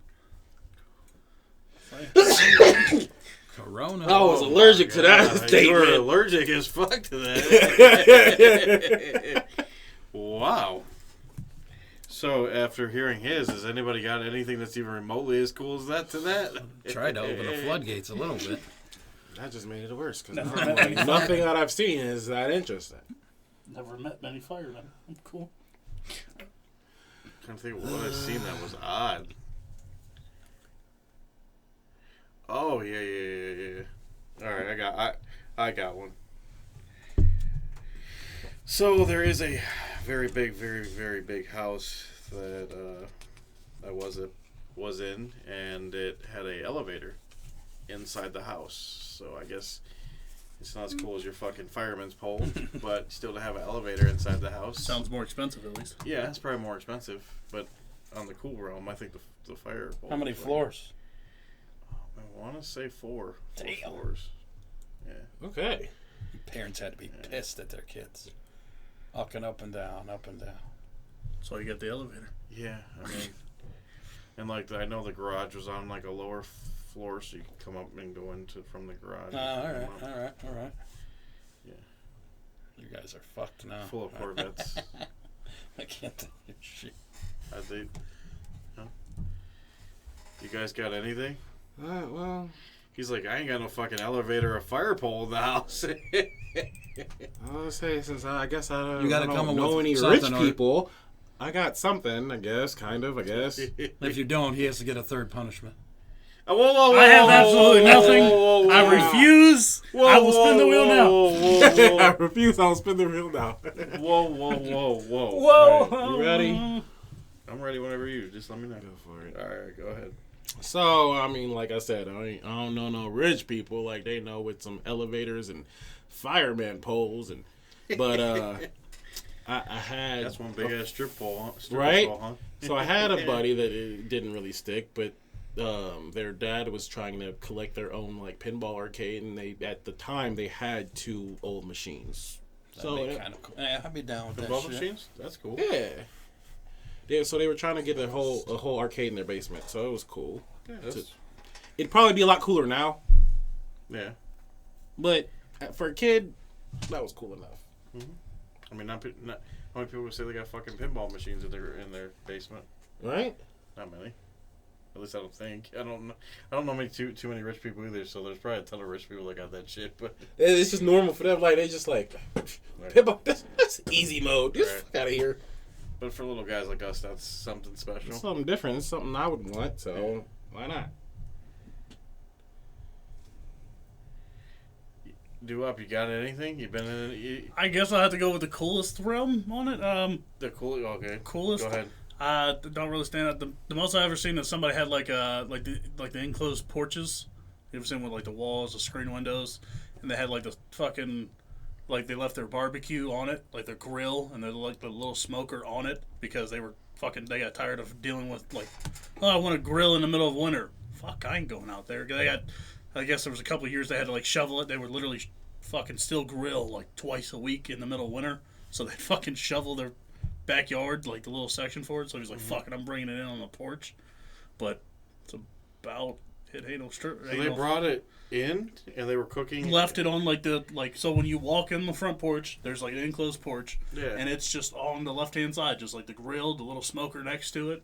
Corona. I was allergic to that You were statement. allergic as fuck to that. Wow. So after hearing his, has anybody got anything that's even remotely as cool as that to that? Tried to open the floodgates a little bit. That just made it worse because Never met any nothing that I've seen is that interesting. Never met many firemen. I'm cool. I'm trying to think of what I've seen that was odd. Oh yeah. All right, I got one. So there is a very big, very big house that I was in, and it had a elevator inside the house. So I guess it's not as cool as your fucking fireman's pole, but still to have an elevator inside the house. Sounds more expensive at least. Yeah, it's probably more expensive, but on the cool realm, I think the fire pole. How many is like- floors? I want to say four. Damn. 4 floors. Yeah. Okay. Parents had to be pissed at their kids. Up and down. So you got the elevator. Yeah, I mean, and like I know the garage was on like a lower floor, so you could come up and go into from the garage. All and right. come up. Yeah. You guys are fucked now. Full of Corvettes. I can't tell you shit. I think. Huh? You guys got anything? Well, He's like, I ain't got no fucking elevator or fire pole in the house. I'll say since I guess I don't, You gotta I come don't up know with any something rich or- people. I got something, I guess, kind of, I guess. If you don't, he has to get a third punishment. Whoa, I have absolutely nothing. I whoa. refuse. I will spin the wheel now. I refuse. I'll spin the wheel now. Whoa. Whoa. All right, you ready? I'm ready whenever you. Just let me know. Go for it. All right, go ahead. So, I mean, like I said, I don't know no rich people like they know with some elevators and fireman poles, but I had That's one big ass strip pole, huh? Right? Pole, huh? So I had a buddy that it didn't really stick, but their dad was trying to collect their own like pinball arcade, and at the time they had 2 old machines. That'd be kind of cool. Yeah, I'd be down with that Pinball shit. machines? That's cool. Yeah. So they were trying to get a whole arcade in their basement, so it was cool. Yeah, It'd probably be a lot cooler now, yeah. but for a kid, that was cool enough. Mm-hmm. I mean, not how many people say they got fucking pinball machines in their basement? Right? Not many. At least I don't think. I don't know many too many rich people either. So there's probably a ton of rich people that got that shit. But It's just normal for them. Like they just like pinball. That's easy mode. Get the fuck out of here. But for little guys like us, that's something special. It's something different. It's something I would want. So why not? Do up? You got anything? You been in? I guess I have to go with the coolest realm on it. The cool. Okay. Coolest. Go ahead. Don't really stand out. The most I've ever seen is somebody had like the enclosed porches. You ever seen with like the walls, the screen windows, and they had like the fucking like they left their barbecue on it, like their grill, and they like the little smoker on it because they got tired of dealing with like, oh, I want to grill in the middle of winter. Fuck, I ain't going out there. I guess there was a couple of years they had to like shovel it. They would literally fucking still grill like twice a week in the middle of winter. So they'd fucking shovel their backyard, like the little section for it. So he's like, fuck it, I'm bringing it in on the porch. But it's about, it ain't no strip. So they brought it in and they were cooking. Left it on so when you walk in the front porch, there's like an enclosed porch. Yeah. And it's just on the left hand side, just like the grill, the little smoker next to it.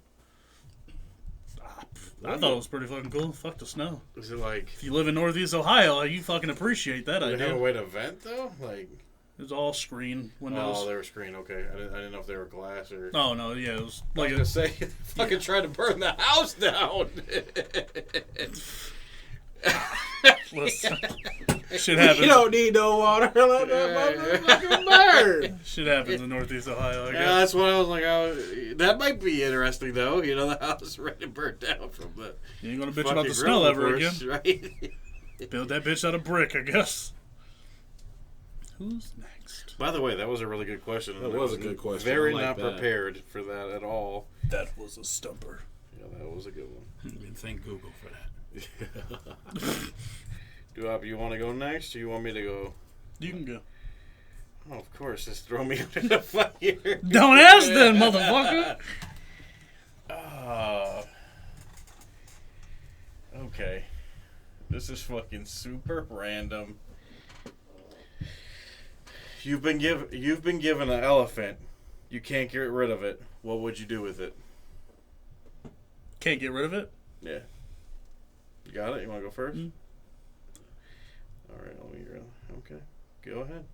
I thought it was pretty fucking cool. Fuck the snow. Is it like? If you live in Northeast Ohio, you fucking appreciate that Do they idea. have a way to vent though? Like. It was all screen windows. Oh, they were screen. Okay, I didn't know if they were glass or. Oh no, yeah, it was Like like I say, fucking tried to burn the house down. listen, shit happens. You don't need no water. Let that motherfucker burn. Shit happens in Northeast Ohio. I guess. Yeah, that's what I was like. That might be interesting, though. You know, the house is ready to burn down from the. You ain't gonna bitch fucking about the grill, snow of ever course, again. Right? Build that bitch out of brick, I guess. Who's next? By the way, that was a really good question. That was a good question. Very I like not that. prepared for that at all. That was a stumper. Yeah, that was a good one. I mean, thank Google for that. Do you want to go next, or you want me to go? You can go. Oh, of course, just throw me under the fire. Don't ask then, motherfucker. Okay. This is fucking super random. You've been given an elephant. You can't get rid of it. What would you do with it? Can't get rid of it? Yeah. You got it? You want to go first? Mm. All right, let me hear it. Okay. Go ahead.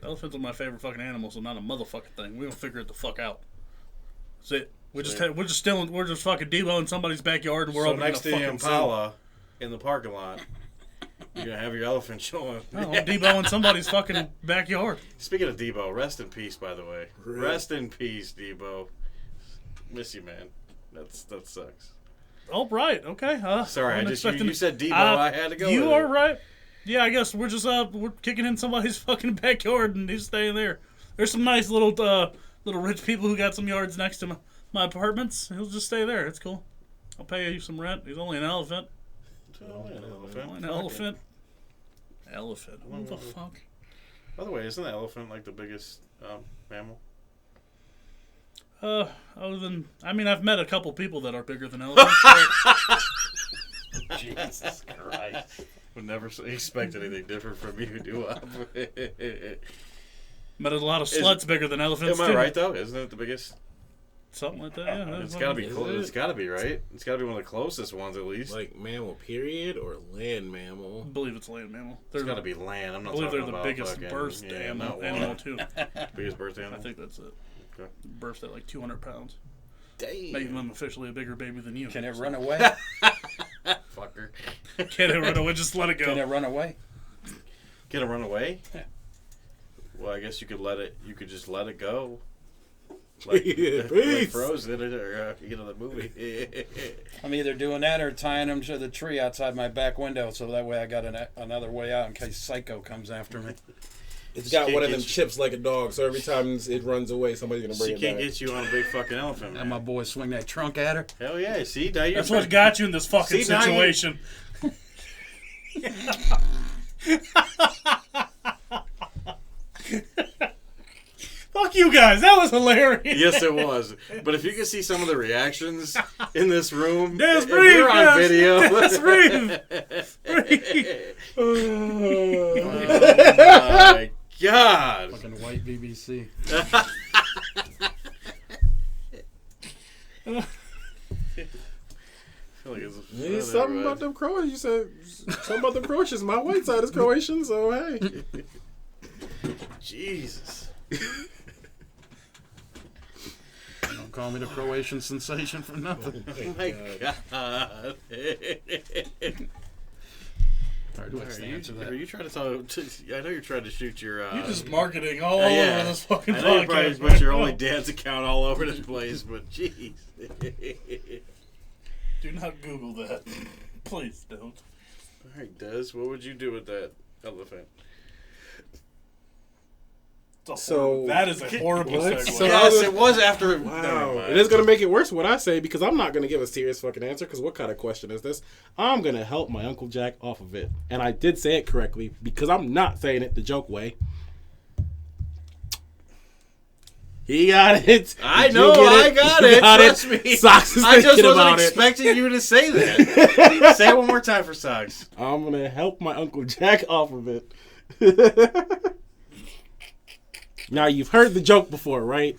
Elephants are my favorite fucking animals, so not a motherfucking thing. We don't figure it the fuck out. That's it. We're just fucking Debo in somebody's backyard, and we're all next to gonna the fucking Impala in the parking lot, you're gonna have your elephant showing. Oh, I'm Debo in somebody's fucking backyard. Speaking of Debo, rest in peace. By the way, Really? rest in peace, Debo. Miss you, man. That sucks. Oh, right. Okay. Sorry, I'm expecting- you said Debo. I had to go. You with are it. right. Yeah, I guess we're just we're kicking in somebody's fucking backyard and he's staying there. There's some nice little rich people who got some yards next to my apartments. He'll just stay there. It's cool. I'll pay you some rent. He's only an elephant. Oh, an elephant. Only an elephant. Elephant. What the fuck? By the way, isn't an elephant like the biggest mammal? Other than I've met a couple people that are bigger than elephants. Jesus Christ. Would never expect anything different from you, do I? Met a lot of sluts bigger than elephants. Am I too. right though? Isn't it the biggest? Something like that. Yeah. It's gotta be. It's gotta be right. It's gotta be one of the closest ones at least. Like mammal, period, or land mammal? I believe it's land mammal. It's gotta be land. I'm I not believe talking they're the about biggest fucking, birth animal too. Biggest birth animal. I think that's it. Okay. Birthed at like 200 pounds. Damn. Making them officially a bigger baby than you. Can it run away? Fucker. Can it run away? Just let it go. Can it run away? Can it run away? Yeah. Well, I guess you could let it. You could just let it go. Like, Yeah, like peace. Frozen or the movie. I'm either doing that or tying them to the tree outside my back window, so that way I got another way out in case Psycho comes after me. It's got one of them chips like a dog, so every time it runs away, somebody's gonna bring it back. She can't get you on a big fucking elephant, man. And my boy swing that trunk at her. Hell yeah, see? Now That's what got you in this fucking situation. Fuck you guys, that was hilarious. Yes, it was. But if you could see some of the reactions in this room, Des, if breathe, we were on video. Des, breathe. Oh my God. Fucking white BBC. I feel like it's Something about them Croatians. You said something about them Croatians. My white side is Croatian, so hey. Jesus. Don't call me the Croatian sensation for nothing. Oh my God. Hard to answer that. Are you trying to talk? I know you're trying to shoot your. You're just marketing all over this fucking I know you probably podcast. put your only dance account all over this place, but jeez. Do not Google that. Please don't. All right, Des, what would you do with that elephant? So that is a horrible what? segue. So Yes, it was after. Wow. It is going to make it worse what I say because I'm not going to give a serious fucking answer because what kind of question is this? I'm going to help my Uncle Jack off of it. And I did say it correctly because I'm not saying it the joke way. He got it. I Did know, you get I got it. Trust me. Socks is I just thinking wasn't about it. expecting you to say that. Say it one more time for Socks. I'm going to help my Uncle Jack off of it. Now, you've heard the joke before, right?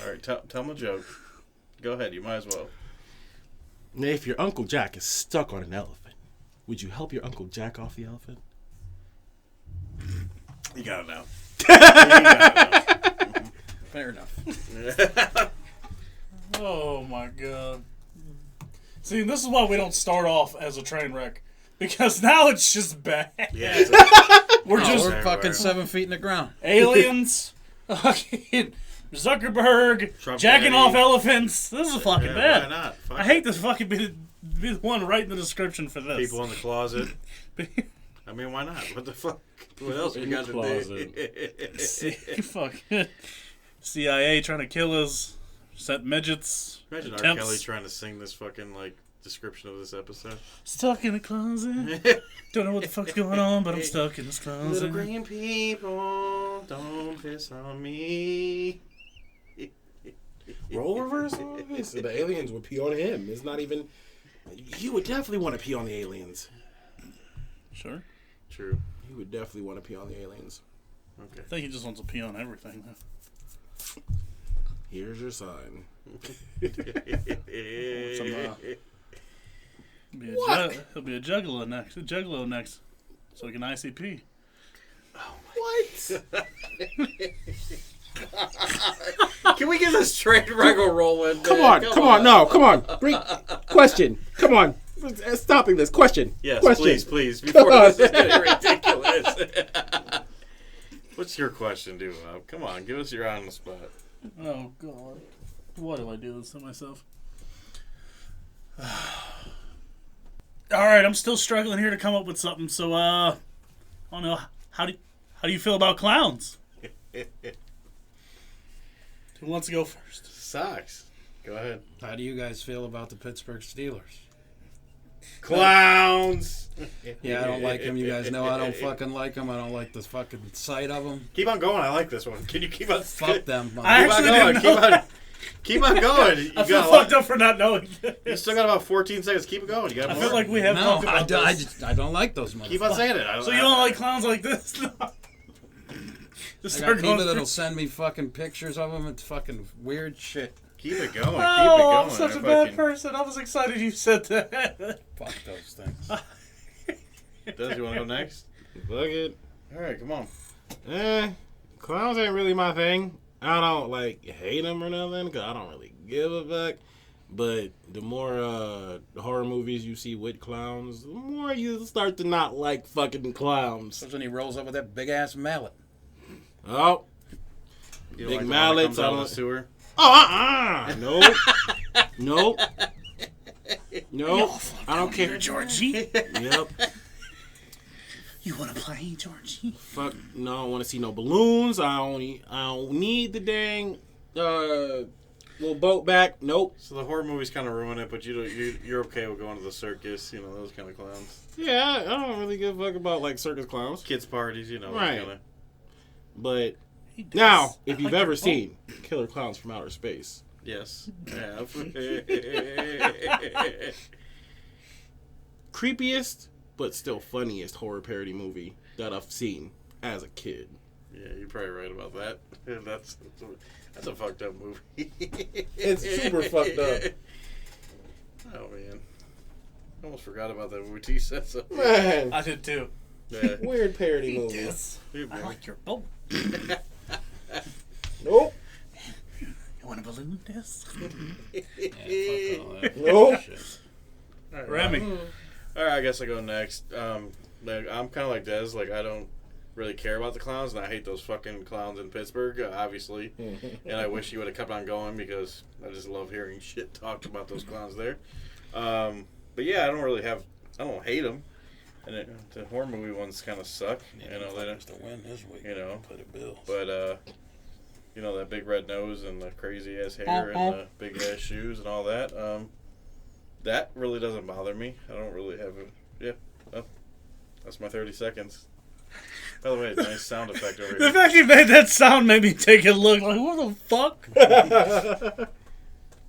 All right, tell him a joke. Go ahead, you might as well. Now, if your Uncle Jack is stuck on an elephant, would you help your Uncle Jack off the elephant? You got it now. Fair enough. Oh my God. See, this is why we don't start off as a train wreck. Because now it's just bad. Yeah, We're just We're fucking 7 feet in the ground. aliens, fucking Zuckerberg, Trump jacking Kennedy. off elephants. This is fucking yeah, bad. why not? Fuck I hate to fucking be the one writing the description for this. people in the closet. I mean, why not? What the fuck? What else we in got the to do? Fuck. CIA trying to kill us. Set midgets. Imagine R. attempts. Kelly trying to sing this fucking like description of this episode. Stuck in the closet. Don't know what the fuck's going on, but I'm stuck in this Little closet. green people, don't piss on me. Role reversal? So the aliens would pee on him. It's not even... You would definitely want to pee on the aliens. Sure. True. You would definitely want to pee on the aliens. Okay. I think he just wants to pee on everything. Here's your sign. He'll be a juggalo next. So he can ICP. What? Can we get this train wreck rolling? Come on. Come on. Bring... Question. Come on. Stopping this. Question. Yes, question. please. Before this is getting ridiculous. What's your question, Duo? Come on, give us your on the spot. Oh, God. Why do I do this to myself? Alright, I'm still struggling here to come up with something, so, I don't know. How do you feel about clowns? Who wants to go first? Socks. Go ahead. How do you guys feel about the Pittsburgh Steelers? Clowns. Yeah, I don't like them. You guys know I don't fucking like them. I don't like the fucking sight of them. Keep on going. I like this one. Can you keep on? Fuck them. I Keep on actually going. didn't know. Keep on going. You I feel got fucked up for not knowing You this. still got about 14 seconds. Keep it going. You got I more. feel like we have No, talked I about this. don't like those motherfuckers. Keep on saying it. So you don't like clowns like this? Just I start got going people that'll through. send me fucking pictures of them. It's fucking weird shit. Keep it going. Keep it Oh, going. I'm such a bad person. I was excited you said that. Fuck those things. Does you want to go next? Fuck it. All right, come on. Clowns ain't really my thing. I don't like hate them or nothing because I don't really give a fuck. But the more horror movies you see with clowns, the more you start to not like fucking clowns. That's when he rolls up with that big ass mallet. Oh, You Big don't like the one that mallets, comes out of I the don't- sewer. nope, nope, nope. I don't care. Georgie. Yep. You want to play, Georgie? Fuck no, I don't want to see no balloons. I don't need the dang little boat back. Nope. So the horror movies kind of ruin it, but you're okay with going to the circus, you know, those kind of clowns. Yeah, I don't really give a fuck about like circus clowns. Kids parties, you know. Right. Kinda. But now, if you've ever seen Killer Clowns from Outer Space, Yes. Yeah. creepiest but still funniest horror parody movie that I've seen as a kid. Yeah, you're probably right about that. That's a fucked up movie. It's super fucked up. Oh man, I almost forgot about that movie. T said so. Man, I did too. Yeah. weird parody movie. Yes. I like your boat. Nope. You want a balloon this? Yeah, fuck all that. Nope. Shit. All right, Remy. All right, I guess I go next. Like, I'm kind of like Dez. Like, I don't really care about the clowns, and I hate those fucking clowns in Pittsburgh, obviously. And I wish you would have kept on going because I just love hearing shit talked about those clowns there. But yeah, I don't hate them. And the horror movie ones kind of suck. Yeah, You know, they don't. to win this week. You know, Play the Bills. but you know, that big red nose and the crazy ass hair and the big ass shoes and all that. That really doesn't bother me. I don't really have a that's my 30 seconds. By the way, nice sound effect over The here. fact you made that sound made me take a look like, what the fuck?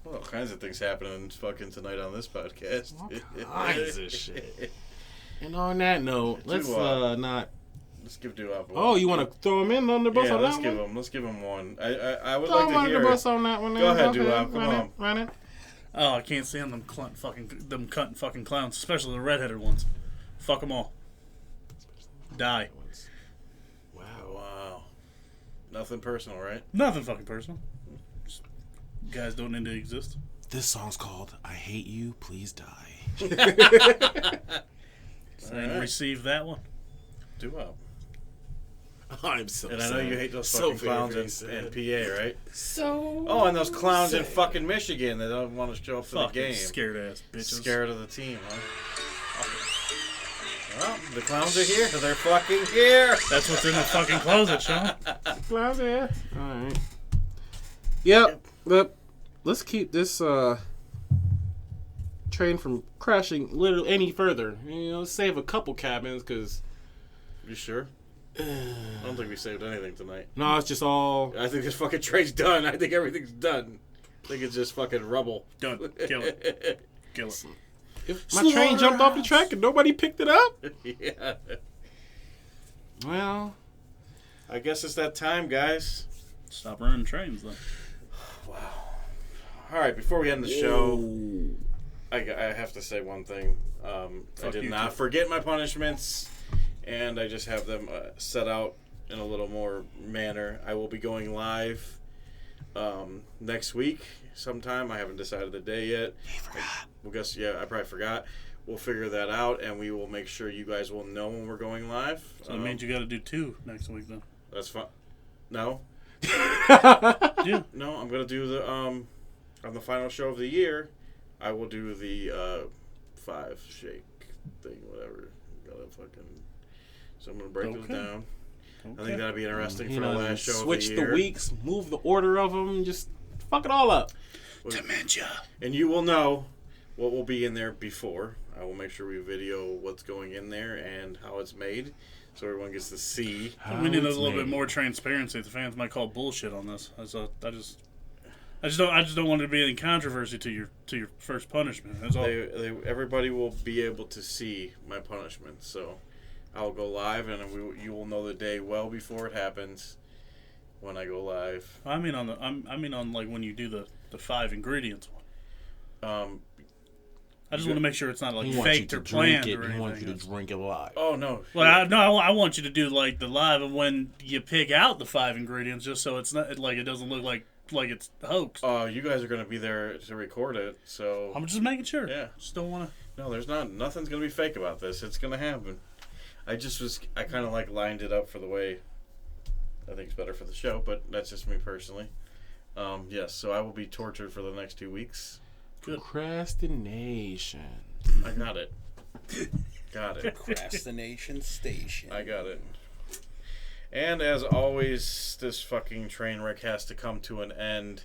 Well, all kinds of things happening fucking tonight on this podcast. All kinds of shit. And on that note, let's not. Let's give Doo-Wop one. Oh, you want to throw him in on the bus yeah, on let's that give one? him. Let's give him one. I would Throw like him to under hear. the bus on that one. Go ahead, Doo-Wop. Come on. Run it. Oh, I can't stand them cunting fucking clowns, especially the redheaded ones. Fuck them all. Die. Wow. Nothing personal, right? Nothing fucking personal. Just guys don't need to exist. This song's called "I Hate You, Please Die." And receive that one. Doo-Wop. I'm so And I know sad. you hate those So fucking very, clowns very in sad. PA, right? So. Oh, and those clowns in sad. fucking Michigan that don't want to show up for the Fucking game. scared ass bitches. Scared of the team, huh? Well, the clowns are here. They're fucking here. That's what's in the fucking closet, Sean. Clowns, yeah. All right. Yep. But let's keep this train from crashing literally any further. You know, save a couple cabins because. You sure? I don't think we saved anything tonight. No, it's just all. I think this fucking train's done. I think everything's done. I think it's just fucking rubble. Done. Kill it. Kill it. If my train jumped off the track and nobody picked it up. Yeah. Well, I guess it's that time, guys. Stop running trains, then. Wow. All right, before we end the show, I have to say one thing. I Fuck did you not too. forget my punishments, and I just have them set out in a little more manner. I will be going live next week sometime. I haven't decided the day yet. he forgot. Well, guess I probably forgot. We'll figure that out, and we will make sure you guys will know when we're going live. So it means you got to do 2 next week, then. That's fine. No, Yeah. no, I'm gonna do the on the final show of the year. I will do the 5 shake thing, whatever. Gotta fucking. So I'm gonna break those Okay. down. I Okay. think that'll be interesting You for the know, last show switch of the year. weeks, move the order of them, just fuck it all up. Dementia. And you will know what will be in there before. I will make sure we video what's going in there and how it's made, so everyone gets to see. We need a little bit more transparency. The fans might call bullshit on this. I just don't want there to be any controversy to your first punishment. That's all. Everybody will be able to see my punishment. So I'll go live, and you will know the day well before it happens when I go live. I mean on like when you do the 5 ingredients one. I just want to make sure it's not like He wants you faked to or drink planned it. or He anything. wants you to drink it live. Oh no! Well, I want you to do like the live and when you pick out the 5 ingredients, just so it's not like it doesn't look like it's hoax. You guys are gonna be there to record it, so I'm just making sure. Yeah. Just don't want to. no, there's nothing's gonna be fake about this. It's gonna happen. I kind of like lined it up for the way I think it's better for the show, but that's just me personally. Yes, so I will be tortured for the next 2 weeks. Good. Procrastination. I got it. Got it. Procrastination Station. I got it. And as always, this fucking train wreck has to come to an end.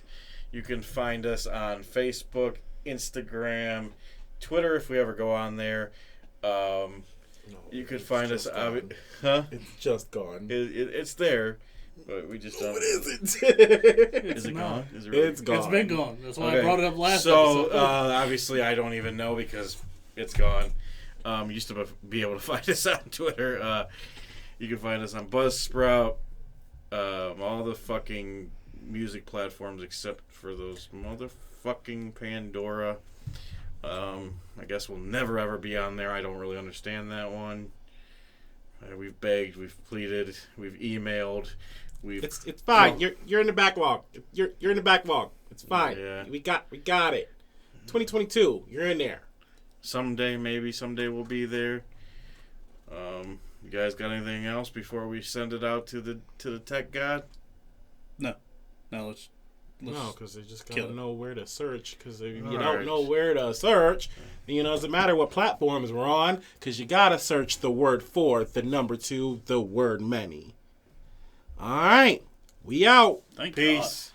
You can find us on Facebook, Instagram, Twitter if we ever go on there. You could find us. Huh? It's just gone. It's there, but we just don't. What is it? Is it gone? Is it really? It's gone. It's been gone. That's why Okay. I brought it up last So episode. obviously, I don't even know because it's gone. Used to be able to find us on Twitter. You can find us on Buzzsprout, all the fucking music platforms except for those motherfucking Pandora. I guess we'll never ever be on there. I don't really understand that one. We've begged, we've pleaded, we've emailed, It's fine. You're in the backlog. You're in the backlog. It's fine. Yeah. We got it. 2022. You're in there. Someday we'll be there. You guys got anything else before we send it out to the tech god? No, let's No, because they just kill gotta it. know where to search. Because if you don't Alright. know where to search, then, it doesn't matter what platforms we're on. Because you gotta search the word for, the number 2, the word many. All right, we out. thank God. Peace.